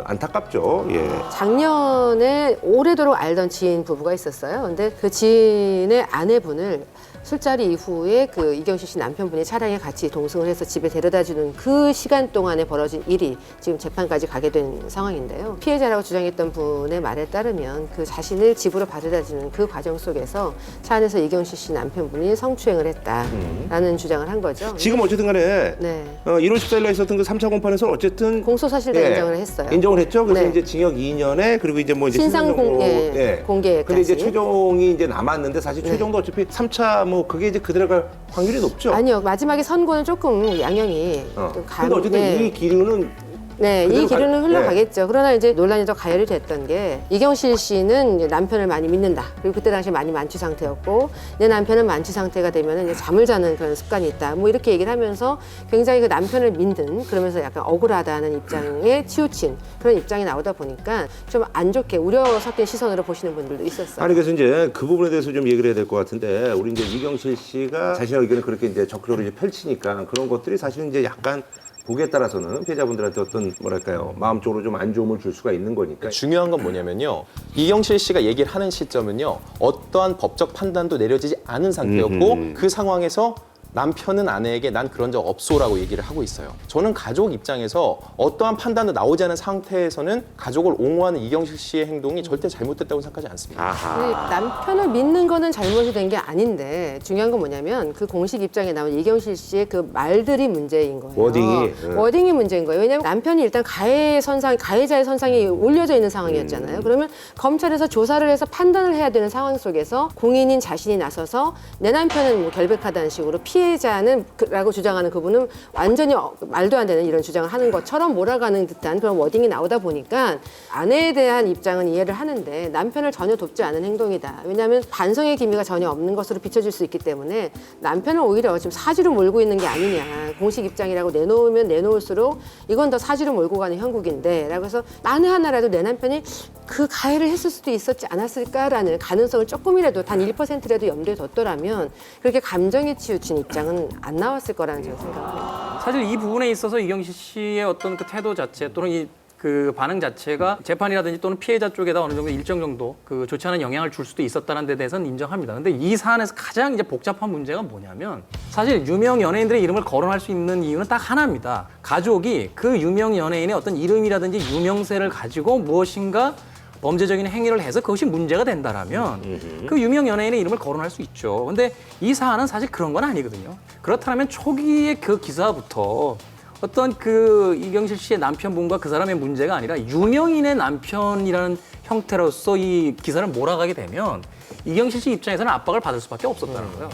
안타깝죠. 예. 작년에 오래도록 알던 지인 부부가 있었어요. 근데 그 지인의 아내분을 술자리 이후에 그 이경실 씨 남편분이 차량에 같이 동승을 해서 집에 데려다주는 그 시간 동안에 벌어진 일이 지금 재판까지 가게 된 상황인데요. 피해자라고 주장했던 분의 말에 따르면 그 자신을 집으로 데려다주는 그 과정 속에서 차 안에서 이경실 씨 남편분이 성추행을 했다라는 주장을 한 거죠. 지금 어쨌든 간에 네. 1월 14일 날 있었던 그 3차 공판에서 어쨌든 공소사실다 예. 인정을 했어요. 했어요. 인정을 했죠. 그래서 네. 이제 징역 2년에 그리고 이제 뭐 이제 신상 공개까지. 근데 이제 최종이 이제 남았는데 사실 최종도 어차피 3차 뭐 그게 이제 그대로 갈 확률이 높죠. 아니요, 마지막에 선고는 조금 양형이 좀 근데 어쨌든 이 기류는 네, 이 그대로 기류는 가- 흘러가겠죠. 그러나 이제 논란이 더 가열이 됐던 게 이경실 씨는 이제 남편을 많이 믿는다. 그리고 그때 당시 많이 만취 상태였고 내 남편은 만취 상태가 되면 이제 잠을 자는 그런 습관이 있다. 뭐 이렇게 얘기를 하면서 굉장히 그 남편을 믿는 그러면서 약간 억울하다는 입장에 치우친 그런 입장이 나오다 보니까 좀 안 좋게 우려 섞인 시선으로 보시는 분들도 있었어요. 아니 그래서 이제 그 부분에 대해서 좀 얘기를 해야 될 것 같은데 우리 이제 이경실 씨가 자신의 의견을 그렇게 이제 적극적으로 이제 펼치니까 그런 것들이 사실은 이제 약간 보기에 따라서는 피해자분들한테 어떤 뭐랄까요 마음적으로 좀 안 좋음을 줄 수가 있는 거니까. 중요한 건 뭐냐면요. 이경실 씨가 얘기를 하는 시점은요. 어떠한 법적 판단도 내려지지 않은 상태였고 그 상황에서 남편은 아내에게 난 그런 적 없소라고 얘기를 하고 있어요. 저는 가족 입장에서 어떠한 판단도 나오지 않은 상태에서는 가족을 옹호하는 이경실 씨의 행동이 절대 잘못됐다고 생각하지 않습니다. 근데 남편을 믿는 거는 잘못이 된 게 아닌데 중요한 건 뭐냐면 그 공식 입장에 나온 이경실 씨의 그 말들이 문제인 거예요. 워딩이. 워딩이 문제인 거예요. 왜냐하면 남편이 일단 가해자의 선상이 올려져 있는 상황이었잖아요. 그러면 검찰에서 조사를 해서 판단을 해야 되는 상황 속에서 공인인 자신이 나서서 내 남편은 뭐 결백하다는 식으로 피해자는 라고 주장하는 그분은 완전히 말도 안 되는 이런 주장을 하는 것처럼 몰아가는 듯한 그런 워딩이 나오다 보니까 아내에 대한 입장은 이해를 하는데 남편을 전혀 돕지 않은 행동이다. 왜냐하면 반성의 기미가 전혀 없는 것으로 비춰질 수 있기 때문에 남편을 오히려 지금 사지로 몰고 있는 게 아니냐. 공식 입장이라고 내놓으면 내놓을수록 이건 더 사지로 몰고 가는 형국인데 라고 해서 만에 하나라도 내 남편이 그 가해를 했을 수도 있었지 않았을까라는 가능성을 조금이라도 단 1%라도 염두에 뒀더라면 그렇게 감정에 치우친 입장은 안 나왔을 거라는 제가 생각합니다. 사실 이 부분에 있어서 이경실 씨의 어떤 그 태도 자체 또는 이 그 반응 자체가 재판이라든지 또는 피해자 쪽에다 어느 정도 일정 정도 그 좋지 않은 영향을 줄 수도 있었다는 데 대해서는 인정합니다. 근데 이 사안에서 가장 이제 복잡한 문제가 뭐냐면 사실 유명 연예인들의 이름을 거론할 수 있는 이유는 딱 하나입니다. 가족이 그 유명 연예인의 어떤 이름이라든지 유명세를 가지고 무엇인가 범죄적인 행위를 해서 그것이 문제가 된다라면 그 유명 연예인의 이름을 거론할 수 있죠. 근데 이 사안은 사실 그런 건 아니거든요. 그렇다면 초기의 그 기사부터 어떤 그 이경실 씨의 남편분과 그 사람의 문제가 아니라 유명인의 남편이라는 형태로서 이 기사를 몰아가게 되면 이경실 씨 입장에서는 압박을 받을 수밖에 없었다는 거예요.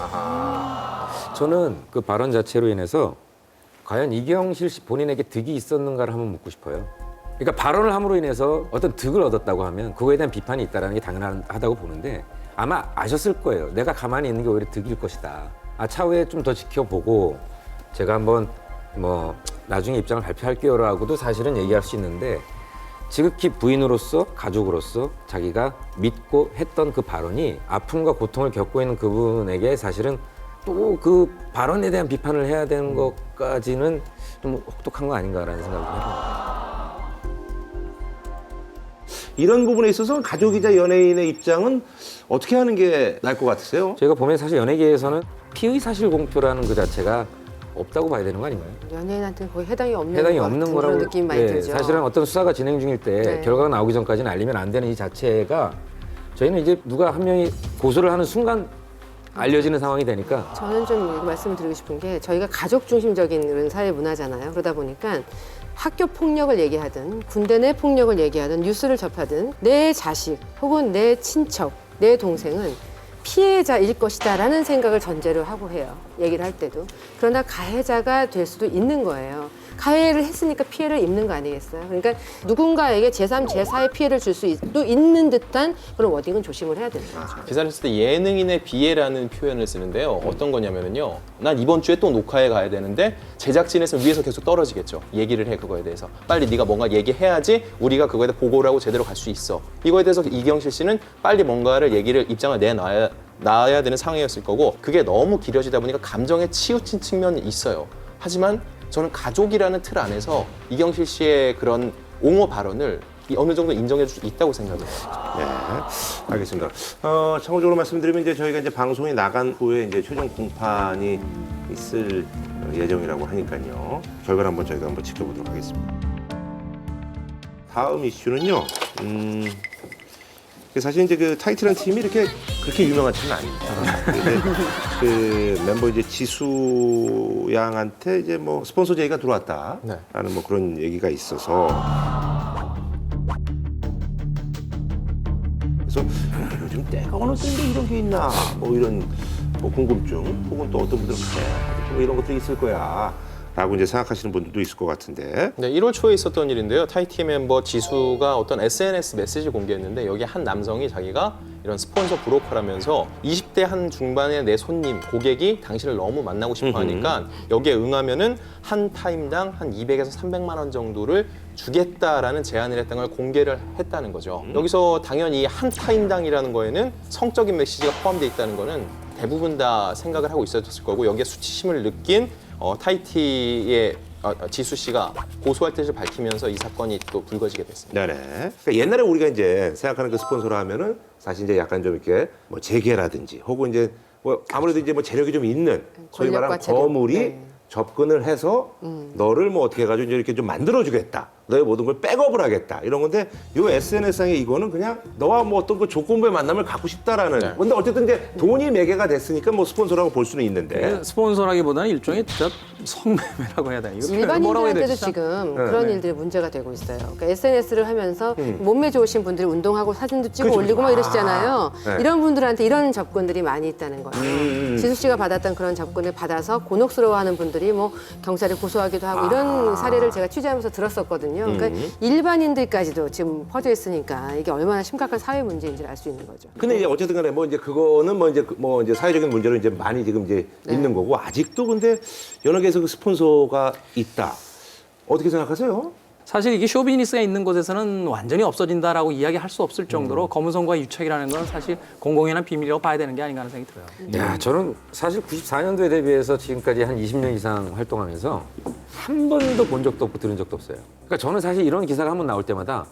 저는 그 발언 자체로 인해서 과연 이경실 씨 본인에게 득이 있었는가를 한번 묻고 싶어요. 그러니까 발언을 함으로 인해서 어떤 득을 얻었다고 하면 그거에 대한 비판이 있다는 게 당연하다고 보는데 아마 아셨을 거예요. 내가 가만히 있는 게 오히려 득일 것이다. 차후에 좀 더 지켜보고 제가 한번 뭐 나중에 입장을 발표할게요라고도 사실은 얘기할 수 있는데 지극히 부인으로서 가족으로서 자기가 믿고 했던 그 발언이 아픔과 고통을 겪고 있는 그분에게 사실은 또 그 발언에 대한 비판을 해야 되는 것까지는 좀 혹독한 거 아닌가라는 생각을 해봅니다. 이런 부분에 있어서 가족이자 연예인의 입장은 어떻게 하는 게 나을 것 같으세요? 저희가 보면 사실 연예계에서는 피의 사실 공표라는 그 자체가 없다고 봐야 되는 거 아닌가요? 연예인한테는 거의 해당이 없는 해당이 것 없는 같은 거라고. 그런 느낌이 많이 예, 들죠. 사실은 어떤 수사가 진행 중일 때 네. 결과가 나오기 전까지는 알리면 안 되는 이 자체가 저희는 이제 누가 한 명이 고소를 하는 순간 알려지는 상황이 되니까 저는 좀 말씀을 드리고 싶은 게 저희가 가족 중심적인 그런 사회 문화잖아요. 그러다 보니까 학교 폭력을 얘기하든 군대 내 폭력을 얘기하든 뉴스를 접하든 내 자식 혹은 내 친척, 내 동생은 피해자일 것이다라는 생각을 전제로 하고 해요. 얘기를 할 때도. 그러나 가해자가 될 수도 있는 거예요. 가해를 했으니까 피해를 입는 거 아니겠어요? 그러니까 누군가에게 제3, 제4의 피해를 줄 수도 있는 듯한 그런 워딩은 조심을 해야 되는 거죠. 기사를 쓸 때 예능인의 비애라는 표현을 쓰는데요. 어떤 거냐면요. 난 이번 주에 또 녹화에 가야 되는데 제작진에서 위에서 계속 떨어지겠죠. 얘기를 해 그거에 대해서. 빨리 네가 뭔가 얘기해야지 우리가 그거에 대해 보고를 하고 제대로 갈 수 있어. 이거에 대해서 이경실 씨는 빨리 뭔가를 입장을 내놔야 되는 상황이었을 거고 그게 너무 길어지다 보니까 감정에 치우친 측면이 있어요. 하지만 저는 가족이라는 틀 안에서 이경실 씨의 그런 옹호 발언을 어느 정도 인정해 줄 수 있다고 생각해요. 네, 알겠습니다. 참고적으로 말씀드리면 이제 저희가 이제 방송이 나간 후에 이제 최종 공판이 있을 예정이라고 하니까요. 결과를 한번 저희가 한번 지켜보도록 하겠습니다. 다음 이슈는요. 사실 이제 그 타이틀한 팀이 그렇게 유명하지는 않습니다. 근데 그 멤버 이제 지수 양한테 이제 뭐 스폰서 제의가 들어왔다라는 뭐 그런 얘기가 있어서 그래서 요즘 때가 어느 때인데 이런 게 있나 뭐 이런 뭐 궁금증 혹은 또 어떤 분들은 그래 뭐 이런 것들이 있을 거야 라고 이제 생각하시는 분들도 있을 것 같은데. 네, 1월 초에 있었던 일인데요. 타이티 멤버 지수가 어떤 SNS 메시지 공개했는데 여기에 한 남성이 자기가 이런 스폰서 브로커라면서 20대 한 중반의 내 손님, 고객이 당신을 너무 만나고 싶어 하니까 여기에 응하면은 한 타임당 한 200에서 300만 원 정도를 주겠다라는 제안을 했다는 걸 공개를 했다는 거죠. 여기서 당연히 한 타임당이라는 거에는 성적인 메시지가 포함되어 있다는 거는 대부분 다 생각을 하고 있었을 거고 여기에 수치심을 느낀 타이티의 지수 씨가 고소할 뜻을 밝히면서 이 사건이 또 불거지게 됐습니다. 네네. 그러니까 옛날에 우리가 이제 생각하는 그 스폰서라 하면은 사실 이제 약간 좀 이렇게 뭐 재계라든지 혹은 이제 뭐 아무래도 이제 뭐 재력이 좀 있는 소위 말하는 거물이 접근을 해서 너를 뭐 어떻게 해가지고 이제 이렇게 좀 만들어주겠다. 너의 모든 걸 백업을 하겠다. 이런 건데 요 SNS상에 이거는 그냥 너와 뭐 어떤 그 조건부의 만남을 갖고 싶다라는. 네. 근데 어쨌든 이제 돈이 매개가 됐으니까 뭐 스폰서라고 볼 수는 있는데. 스폰서라기보다는 일종의 진짜 성매매라고 해야 되나? 이거 뭐라고 해야 일반인들한테도 되지? 지금 그런 일들이 문제가 되고 있어요. 그러니까 SNS를 하면서 몸매 좋으신 분들이 운동하고 사진도 찍고 그렇죠. 올리고 막 이러시잖아요. 네. 이런 분들한테 이런 접근들이 많이 있다는 거예요. 지수 씨가 받았던 그런 접근을 받아서 곤혹스러워하는 분들이 뭐 경찰에 고소하기도 하고 이런 사례를 제가 취재하면서 들었었거든요. 그러니까 일반인들까지도 지금 퍼져 있으니까 이게 얼마나 심각한 사회 문제인지를 알 수 있는 거죠. 근데 이제 어쨌든 간에 뭐 이제 그거는 뭐 이제 사회적인 문제로 이제 많이 지금 이제 있는 거고 아직도 근데 연예계에서 그 스폰서가 있다. 어떻게 생각하세요? 사실 이게 쇼비즈니스가 있는 곳에서는 완전히 없어진다라고 이야기할 수 없을 정도로 검은손과 유착이라는 건 사실 공공연한 비밀이라고 봐야 되는 게 아닌가 하는 생각이 들어요. 야, 저는 사실 94년도에 데뷔해서 지금까지 한 20년 이상 활동하면서 한 번도 본 적도 없고 들은 적도 없어요. 그러니까 저는 사실 이런 기사가 한 번 나올 때마다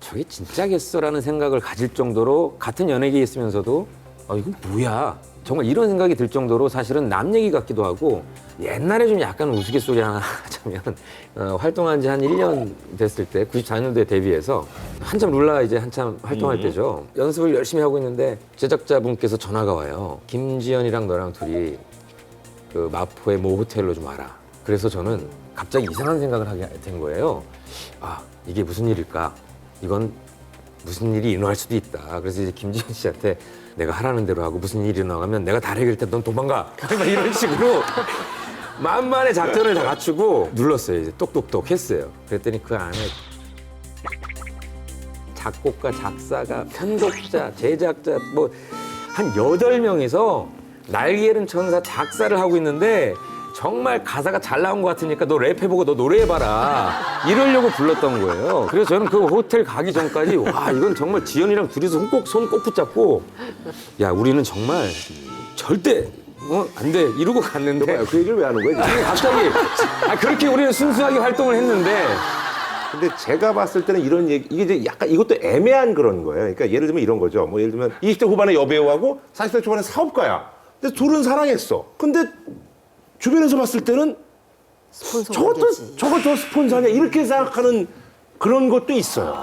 저게 진짜겠어라는 생각을 가질 정도로 같은 연예계에 있으면서도 이건 뭐야? 정말 이런 생각이 들 정도로 사실은 남 얘기 같기도 하고 옛날에 좀 약간 우스갯소리 하나 하자면 활동한 지 한 1년 됐을 때 94년도에 데뷔해서 한참 룰라 이제 한참 활동할 때죠. 연습을 열심히 하고 있는데 제작자분께서 전화가 와요. 김지연이랑 너랑 둘이 그 마포의 모 호텔로 좀 와라. 그래서 저는 갑자기 이상한 생각을 하게 된 거예요. 이게 무슨 일일까? 이건 무슨 일이 일어날 수도 있다. 그래서 이제 김지현 씨한테 내가 하라는 대로 하고 무슨 일이 일어나면 내가 다 해결할 때 넌 도망가. 막 이런 식으로 만만의 작전을 다 갖추고 눌렀어요. 이제 똑똑똑 했어요. 그랬더니 그 안에 작곡가, 작사가, 편곡자, 제작자 뭐 한 8명이서 날개 잃은 천사 작사를 하고 있는데 정말 가사가 잘 나온 것 같으니까 너 랩해보고 너 노래해봐라 이러려고 불렀던 거예요. 그래서 저는 그 호텔 가기 전까지 와 이건 정말 지연이랑 둘이서 손 꼭 붙잡고 야 우리는 정말 절대 안 돼 이러고 갔는데 그 얘기를 왜 하는 거야? 지금? 갑자기 그렇게 우리는 순수하게 활동을 했는데 근데 제가 봤을 때는 이런 얘기, 이게 이제 약간 이것도 애매한 그런 거예요. 그러니까 예를 들면 이런 거죠. 뭐 예를 들면 20대 후반의 여배우하고 40대 초반의 사업가야. 근데 둘은 사랑했어. 근데 주변에서 봤을 때는 저거 저 스폰서냐 이렇게 생각하는 그런 것도 있어요.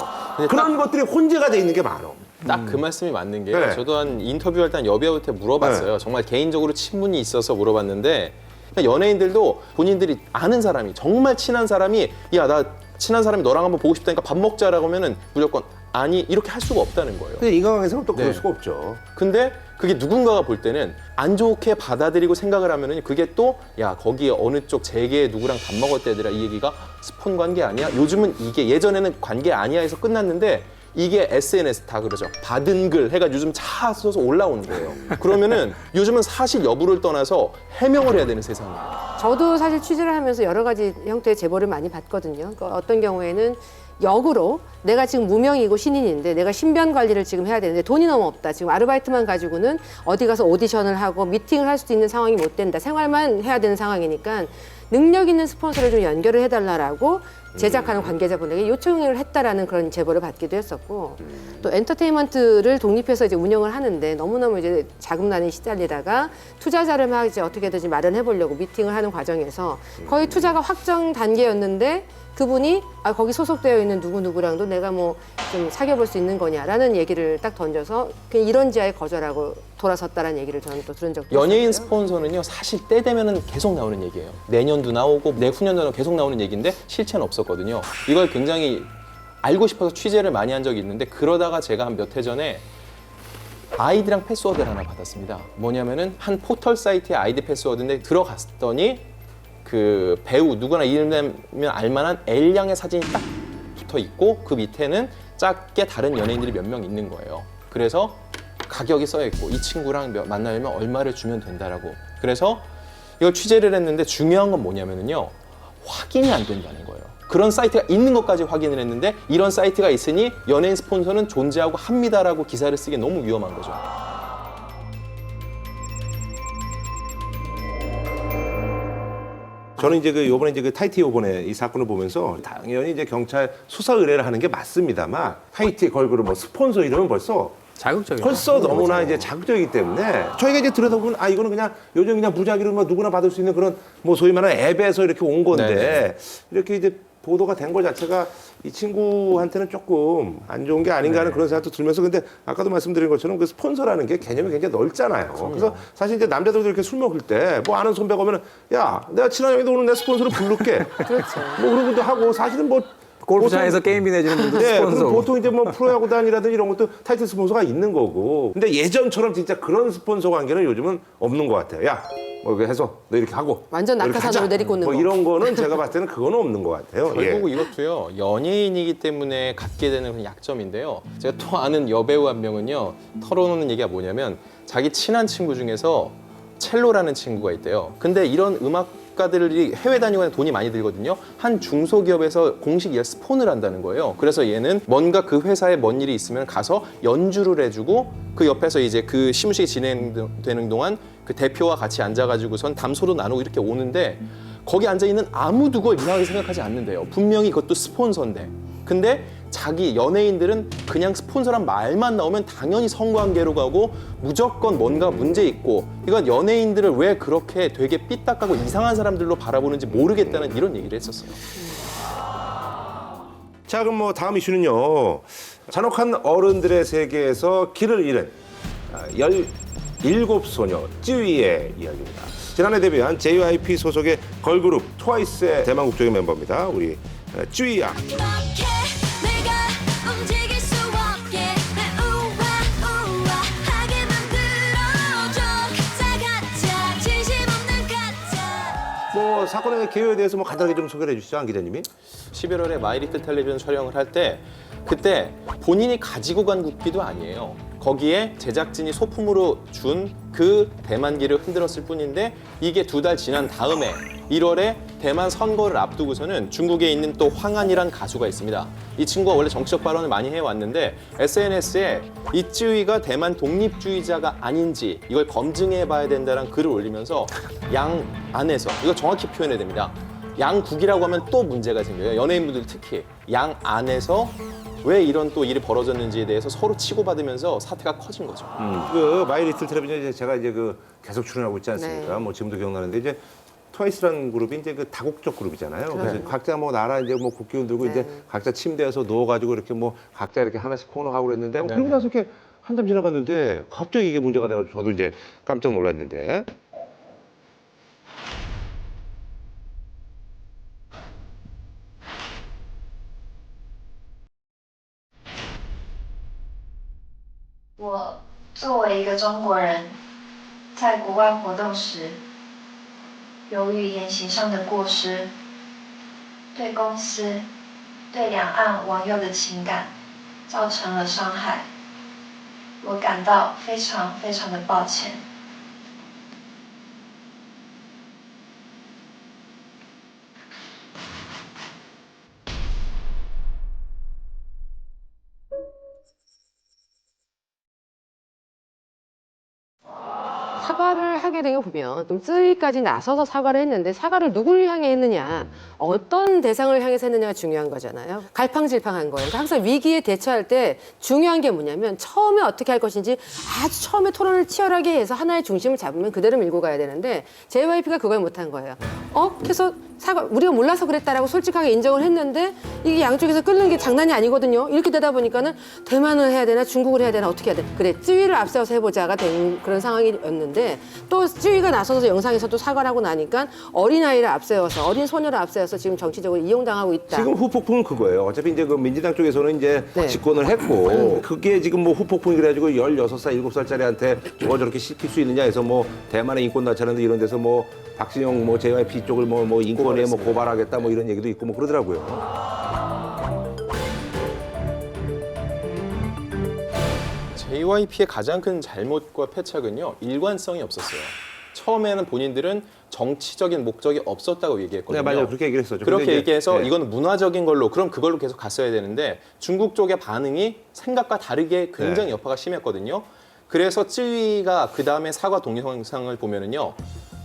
그런 것들이 혼재가 돼 있는 게 많아. 딱 그 말씀이 맞는 게요. 네. 저도 한 인터뷰할 때 한 여배우한테 물어봤어요. 네. 정말 개인적으로 친분이 있어서 물어봤는데 그냥 연예인들도 본인들이 아는 사람이 정말 친한 사람이 야 나 친한 사람이 너랑 한번 보고 싶다니까 밥 먹자라고 하면은 무조건 아니 이렇게 할 수가 없다는 거예요. 근데 인간관계에서는 또 그럴 네. 수가 없죠. 근데 그게 누군가가 볼 때는 안 좋게 받아들이고 생각을 하면은 그게 또 야 거기에 어느 쪽 재계에 누구랑 밥 먹었대 얘들아 이 얘기가 스폰 관계 아니야? 요즘은 이게 예전에는 관계 아니야 해서 끝났는데 이게 SNS 다 그러죠. 받은 글 해가 요즘 차 써서 올라오는 거예요. 그러면은 요즘은 사실 여부를 떠나서 해명을 해야 되는 세상이에요. 저도 사실 취재를 하면서 여러 가지 형태의 제보를 많이 받거든요. 그러니까 어떤 경우에는 역으로 내가 지금 무명이고 신인인데 내가 신변 관리를 지금 해야 되는데 돈이 너무 없다. 지금 아르바이트만 가지고는 어디 가서 오디션을 하고 미팅을 할 수도 있는 상황이 못 된다. 생활만 해야 되는 상황이니까 능력 있는 스폰서를 좀 연결을 해달라고 제작하는 관계자분에게 요청을 했다라는 그런 제보를 받기도 했었고 또 엔터테인먼트를 독립해서 이제 운영을 하는데 너무너무 이제 자금난에 시달리다가 투자자를 막 이제 어떻게든 마련해 보려고 미팅을 하는 과정에서 거의 투자가 확정 단계였는데 그분이 거기 소속되어 있는 누구누구랑도 내가 뭐 좀 사귀어볼 수 있는 거냐라는 얘기를 딱 던져서 그냥 이런 지하에 거절하고 돌아섰다라는 얘기를 저는 또 들은 적도 연예인 있었어요. 스폰서는요 사실 때 되면은 계속 나오는 얘기예요. 내년도 나오고 내후년도 나오고 계속 나오는 얘기인데 실체는 없었거든요. 이걸 굉장히 알고 싶어서 취재를 많이 한 적이 있는데 그러다가 제가 한 몇 해 전에 아이디랑 패스워드를 하나 받았습니다. 뭐냐면은 한 포털 사이트의 아이디 패스워드인데 들어갔더니 그 배우 누구나 이름되면 알만한 L양의 사진이 딱 붙어 있고 그 밑에는 작게 다른 연예인들이 몇 명 있는 거예요. 그래서 가격이 써 있고 이 친구랑 만나려면 얼마를 주면 된다라고. 그래서 이걸 취재를 했는데 중요한 건 뭐냐면요. 확인이 안 된다는 거예요. 그런 사이트가 있는 것까지 확인을 했는데 이런 사이트가 있으니 연예인 스폰서는 존재하고 합니다라고 기사를 쓰기 너무 위험한 거죠. 저는 이제 요번에 이제 타이티 요번에 이 사건을 보면서 당연히 이제 경찰 수사 의뢰를 하는 게 맞습니다만 타이티 걸그룹 뭐 스폰서 이러면 벌써 너무나 이제 자극적이기 때문에 저희가 이제 들여다보면 아 이거는 그냥 요즘 그냥 무작위로 뭐 누구나 받을 수 있는 그런 뭐 소위 말하는 앱에서 이렇게 온 건데 네네. 이렇게 이제 보도가 된 거 자체가 이 친구한테는 조금 안 좋은 게 아닌가 하는 그런 생각도 들면서 근데 아까도 말씀드린 것처럼 그 스폰서라는 게 개념이 굉장히 넓잖아요. 그래서 사실 이제 남자들도 이렇게 술 먹을 때 뭐 아는 선배가 오면 야 내가 친한 형인데 오늘 내 스폰서를 부를게. 그렇죠. 뭐 그런 것도 하고 사실은 뭐 골프장에서 게임비 내주는 분도 네, 스폰서. 그리고 보통 이제 뭐 프로야구단이라든지 이런 것도 타이틀 스폰서가 있는 거고. 근데 예전처럼 진짜 그런 스폰서 관계는 요즘은 없는 것 같아요. 야, 뭐 이렇게 해서 너 이렇게 하고. 완전 이렇게 낙하산으로 하자. 내리꽂는 뭐 거. 이런 거는 제가 봤을 때는 그거는 없는 것 같아요. 결국 예. 이것도요 연예인이기 때문에 갖게 되는 그런 약점인데요. 제가 또 아는 여배우 한 명은요 털어놓는 얘기가 뭐냐면 자기 친한 친구 중에서 첼로라는 친구가 있대요. 근데 이런 음악가들이 해외 다니고 돈이 많이 들거든요. 한 중소기업에서 공식 스폰을 한다는 거예요. 그래서 얘는 뭔가 그 회사에 뭔 일이 있으면 가서 연주를 해주고 그 옆에서 이제 그 시무식이 진행되는 동안 그 대표와 같이 앉아가지고선 담소도 나누고 이렇게 오는데 거기 앉아있는 아무도 그걸 이상하게 생각하지 않는데요. 분명히 그것도 스폰서인데. 근데 자기 연예인들은 그냥 스폰서란 말만 나오면 당연히 성관계로 가고 무조건 뭔가 문제 있고 이건 연예인들을 왜 그렇게 되게 삐딱하고 이상한 사람들로 바라보는지 모르겠다는 이런 얘기를 했었어요. 자, 그럼 뭐 다음 이슈는요. 잔혹한 어른들의 세계에서 길을 잃은 17소녀 쯔위의 이야기입니다. 지난해 데뷔한 JYP 소속의 걸그룹 트와이스의 대만 국적인 멤버입니다. 우리 쯔위 양. 뭐 사건의 개요에 대해서 뭐 간단하게 좀 소개를 해주시죠, 안 기자님이. 11월에 마이리틀 텔레비전 촬영을 할 때 그때 본인이 가지고 간 국기도 아니에요. 거기에 제작진이 소품으로 준 그 대만기를 흔들었을 뿐인데 이게 2달 지난 다음에 1월에 대만 선거를 앞두고서는 중국에 있는 또 황한이란 가수가 있습니다. 이 친구가 원래 정치적 발언을 많이 해왔는데 SNS에 이쯔위가 대만 독립주의자가 아닌지 이걸 검증해봐야 된다는 글을 올리면서 양 안에서 이거 정확히 표현해야 됩니다. 양국이라고 하면 또 문제가 생겨요. 연예인분들 특히 양 안에서 왜 이런 또 일이 벌어졌는지에 대해서 서로 치고받으면서 사태가 커진 거죠. 그 마이리틀 텔레비전 제가 이제 그 계속 출연하고 있지 않습니까? 네. 뭐 지금도 기억나는데 이제 트와이스라는 그룹이 이제 그 다국적 그룹이잖아요. 그래서 각자 뭐 나라 이제 뭐 국기 흔들고 이제 각자 침대에서 누워가지고 이렇게 뭐 각자 이렇게 하나씩 코너 하고 그랬는데 그러고 나서 이렇게 한참 지나갔는데 갑자기 이게 문제가 돼가지고 저도 이제 깜짝 놀랐는데.我作为一个中国人，在国外活动时，由于言行上的过失，对公司、对两岸网友的情感造成了伤害，我感到非常非常的抱歉。사과를 하게 된 거 보면 좀 쯔위까지 나서서 사과를 했는데 사과를 누굴 향해 했느냐 어떤 대상을 향해서 했느냐가 중요한 거잖아요. 갈팡질팡한 거예요. 그러니까 항상 위기에 대처할 때 중요한 게 뭐냐면 처음에 어떻게 할 것인지 아주 처음에 토론을 치열하게 해서 하나의 중심을 잡으면 그대로 밀고 가야 되는데 JYP가 그걸 못한 거예요. 해서 사과 우리가 몰라서 그랬다라고 솔직하게 인정을 했는데 이게 양쪽에서 끓는 게 장난이 아니거든요. 이렇게 되다 보니까는 대만을 해야 되나 중국을 해야 되나 어떻게 해야 돼? 그래 쯔위를 앞세워서 해보자가 된 그런 상황이었는데 또 쯔위가 나서서 영상에서도 사과를 하고 나니까 어린아이를 앞세워서 어린 소녀를 앞세워서 지금 정치적으로 이용당하고 있다. 지금 후폭풍은 그거예요. 어차피 이제 그 민주당 쪽에서는 이제 네. 집권을 했고 그게 지금 뭐 후폭풍이 그래가지고 16살, 7살짜리한테 저렇게 시킬 수 있느냐 해서 뭐 대만의 인권 나타나는데 이런 데서 뭐 박진영 뭐 JYP 쪽을 뭐 인권에 뭐 고발하겠다 뭐 이런 얘기도 있고 뭐 그러더라고요. JYP의 가장 큰 잘못과 패착은요, 일관성이 없었어요. 처음에는 본인들은 정치적인 목적이 없었다고 얘기했거든요. 네, 맞아요. 그렇게 얘기를 했었죠. 그렇게 근데 이제, 얘기해서 네. 이건 문화적인 걸로 그럼 그걸로 계속 갔어야 되는데 중국 쪽의 반응이 생각과 다르게 굉장히 네. 여파가 심했거든요. 그래서 쯔위가 그 다음에 사과 동영상을 보면은요,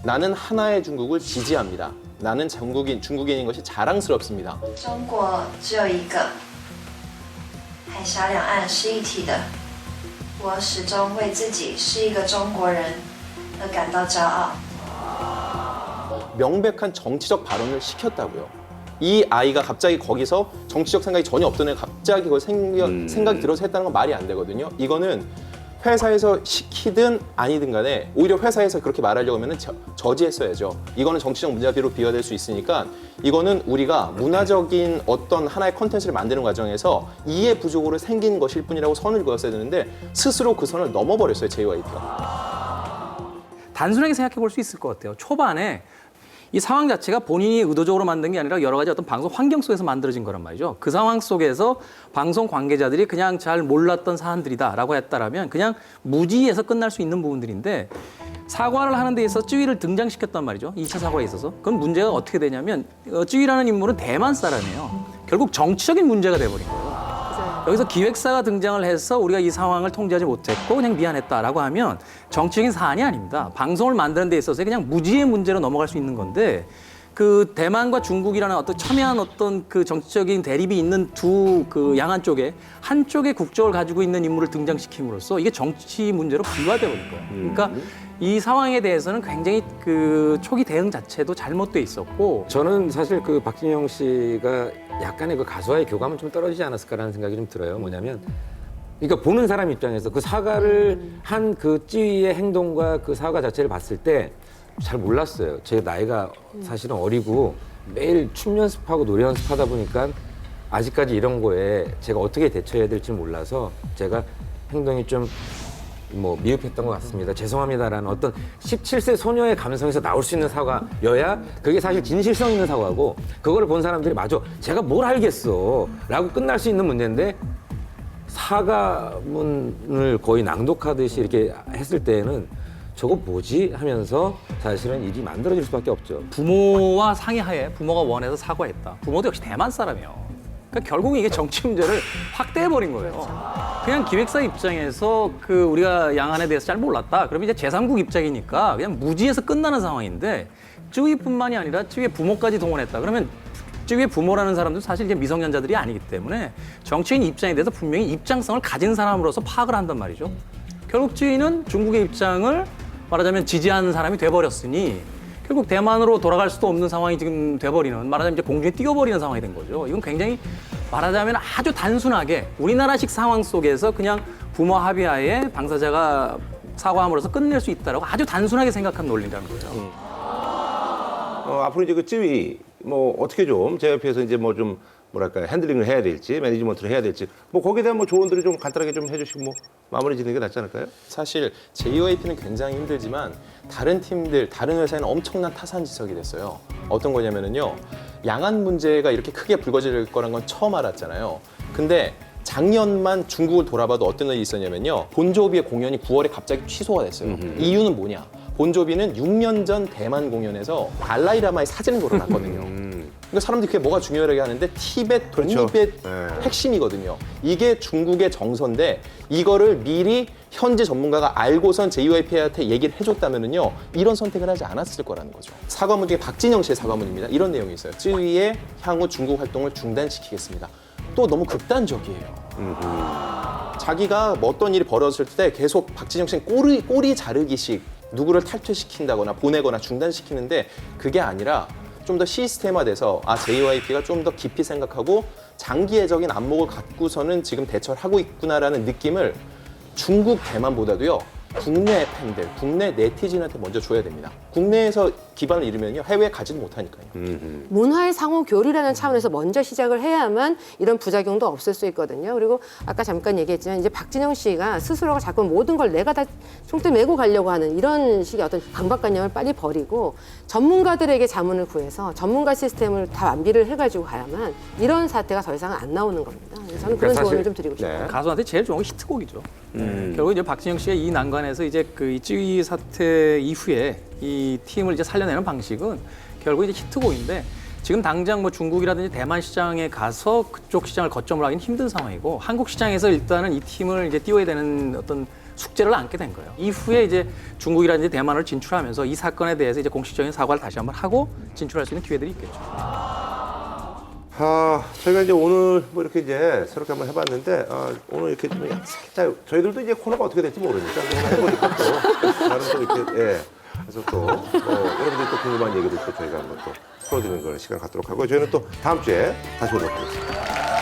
나는 하나의 중국을 지지합니다. 나는 중국인인 것이 자랑스럽습니다. 中国只有一个，海峡两岸是一体的。我始终为自己是一个中国人而感到骄傲。 명백한 정치적 발언을 시켰다고요. 이 아이가 갑자기 거기서 정치적 생각이 전혀 없던 애가 갑자기 그걸 생각이 들어서 했다는 건 말이 안 되거든요. 이거는 회사에서 시키든 아니든 간에 오히려 회사에서 그렇게 말하려고 하면 저지했어야죠. 이거는 정치적 문제로 비화될 수 있으니까 이거는 우리가 문화적인 어떤 하나의 컨텐츠를 만드는 과정에서 이해 부족으로 생긴 것일 뿐이라고 선을 그었어야 되는데 스스로 그 선을 넘어버렸어요, JYP가. 단순하게 생각해 볼 수 있을 것 같아요. 초반에 이 상황 자체가 본인이 의도적으로 만든 게 아니라 여러 가지 어떤 방송 환경 속에서 만들어진 거란 말이죠. 그 상황 속에서 방송 관계자들이 그냥 잘 몰랐던 사안들이다라고 했다라면 그냥 무지해서 끝날 수 있는 부분들인데 사과를 하는 데 있어서 쯔위를 등장시켰단 말이죠. 2차 사과에 있어서. 그럼 문제가 어떻게 되냐면 쯔위라는 인물은 대만 사람이에요. 결국 정치적인 문제가 돼버린 거예요. 여기서 기획사가 등장을 해서 우리가 이 상황을 통제하지 못했고 그냥 미안했다라고 하면 정치적인 사안이 아닙니다. 방송을 만드는 데 있어서 그냥 무지의 문제로 넘어갈 수 있는 건데 그 대만과 중국이라는 어떤 첨예한 어떤 그 정치적인 대립이 있는 두 그 양안 쪽에 한쪽의 국적을 가지고 있는 인물을 등장시킴으로써 이게 정치 문제로 비화돼 버린 거예요. 그러니까 이 상황에 대해서는 굉장히 그 초기 대응 자체도 잘못돼 있었고 저는 사실 그 박진영 씨가 약간의 그 가수와의 교감은 좀 떨어지지 않았을까라는 생각이 좀 들어요. 뭐냐면 그러니까 보는 사람 입장에서 그 사과를 한 그 찌위의 행동과 그 사과 자체를 봤을 때 잘 몰랐어요. 제 나이가 사실은 어리고 매일 춤 연습하고 노래 연습하다 보니까 아직까지 이런 거에 제가 어떻게 대처해야 될지 몰라서 제가 행동이 좀 뭐 미흡했던 것 같습니다. 죄송합니다라는 어떤 17세 소녀의 감성에서 나올 수 있는 사과여야 그게 사실 진실성 있는 사과고 그거를 본 사람들이 맞아 제가 뭘 알겠어 라고 끝날 수 있는 문제인데 사과문을 거의 낭독하듯이 이렇게 했을 때에는 저거 뭐지 하면서 사실은 일이 만들어질 수밖에 없죠. 부모와 상의하에 부모가 원해서 사과했다. 부모도 역시 대만 사람이에요. 그러니까 결국은 이게 정치 문제를 확대해버린 거예요. 그냥 기획사 입장에서 그 우리가 양안에 대해서 잘 몰랐다. 그러면 이제 제3국 입장이니까 그냥 무지해서 끝나는 상황인데 쯔위뿐만이 아니라 쯔위의 부모까지 동원했다. 그러면 쯔위의 부모라는 사람도 사실 이제 미성년자들이 아니기 때문에 정치인 입장에 대해서 분명히 입장성을 가진 사람으로서 파악을 한단 말이죠. 결국 쯔위는 중국의 입장을 말하자면 지지하는 사람이 돼버렸으니 결국 대만으로 돌아갈 수도 없는 상황이 지금 돼버리는 말하자면 이제 공중에 띄워버리는 상황이 된 거죠. 이건 굉장히 말하자면 아주 단순하게 우리나라식 상황 속에서 그냥 부모 합의하에 당사자가 사과함으로써 끝낼 수 있다라고 아주 단순하게 생각한 논리라는 거예요. 앞으로 이제 그 쯔위 뭐 어떻게 좀 JYP에서 이제 뭐 좀 뭐랄까 핸들링을 해야 될지 매니지먼트를 해야 될지 뭐 거기에 대한 뭐 조언들을 좀 간단하게 좀 해주시고 뭐 마무리 짓는 게 낫지 않을까요? 사실 JYP는 굉장히 힘들지만 다른 팀들, 다른 회사에는 엄청난 타산지석이 됐어요. 어떤 거냐면요. 양안 문제가 이렇게 크게 불거질 거란 건 처음 알았잖아요. 근데 작년만 중국을 돌아봐도 어떤 일이 있었냐면요. 본조비의 공연이 9월에 갑자기 취소가 됐어요. 이유는 뭐냐? 본조비는 6년 전 대만 공연에서 달라이라마의 사진을 걸어놨거든요. 그러니까 사람들이 그게 뭐가 중요하게 하는데 티벳 독립의 그렇죠. 핵심이거든요. 이게 중국의 정서인데 이거를 미리 현지 전문가가 알고선 JYP한테 얘기를 해줬다면은요 이런 선택을 하지 않았을 거라는 거죠. 사과문 중에 박진영 씨의 사과문입니다. 이런 내용이 있어요. 쯔위의 향후 중국 활동을 중단시키겠습니다. 또 너무 극단적이에요. 자기가 뭐 어떤 일이 벌어졌을 때 계속 박진영 씨는 꼬리 자르기식 누구를 탈퇴시킨다거나 보내거나 중단시키는데 그게 아니라 좀 더 시스템화돼서 JYP가 좀 더 깊이 생각하고 장기애적인 안목을 갖고서는 지금 대처를 하고 있구나라는 느낌을 중국 대만보다도요. 국내 팬들, 국내 네티즌한테 먼저 줘야 됩니다. 국내에서 기반을 잃으면요. 해외에 가지도 못하니까요. 문화의 상호 교류라는 차원에서 먼저 시작을 해야만 이런 부작용도 없을 수 있거든요. 그리고 아까 잠깐 얘기했지만 이제 박진영 씨가 스스로가 자꾸 모든 걸 내가 다 총대 메고 가려고 하는 이런 식의 어떤 강박관념을 빨리 버리고 전문가들에게 자문을 구해서 전문가 시스템을 다 완비를 해가지고 가야만 이런 사태가 더 이상 안 나오는 겁니다. 저는 그런 조언을 좀 드리고 싶어요. 가수한테 제일 좋은 건 히트곡이죠. 결국 이제 박진영 씨가 이 난관에서 이제 그 찌위 사태 이후에 이 팀을 이제 살려내는 방식은 결국 이제 히트곡인데 지금 당장 뭐 중국이라든지 대만 시장에 가서 그쪽 시장을 거점으로 하기는 힘든 상황이고 한국 시장에서 일단은 이 팀을 이제 띄워야 되는 어떤 숙제를 안게 된 거예요. 이후에 이제 중국이라든지 대만을 진출하면서 이 사건에 대해서 이제 공식적인 사과를 다시 한번 하고 진출할 수 있는 기회들이 있겠죠. 저희가 이제 오늘 뭐 이렇게 이제 새롭게 한번 해봤는데, 오늘 이렇게 좀 살짝, 저희들도 이제 코너가 어떻게 될지 모르니까, 해보니까 또, 다른 또 이렇게, 그래서 또, 여러분들이 또 궁금한 얘기들 또 저희가 한번 또 풀어드리는 그런 시간 갖도록 하고, 저희는 또 다음 주에 다시 오도록 하겠습니다.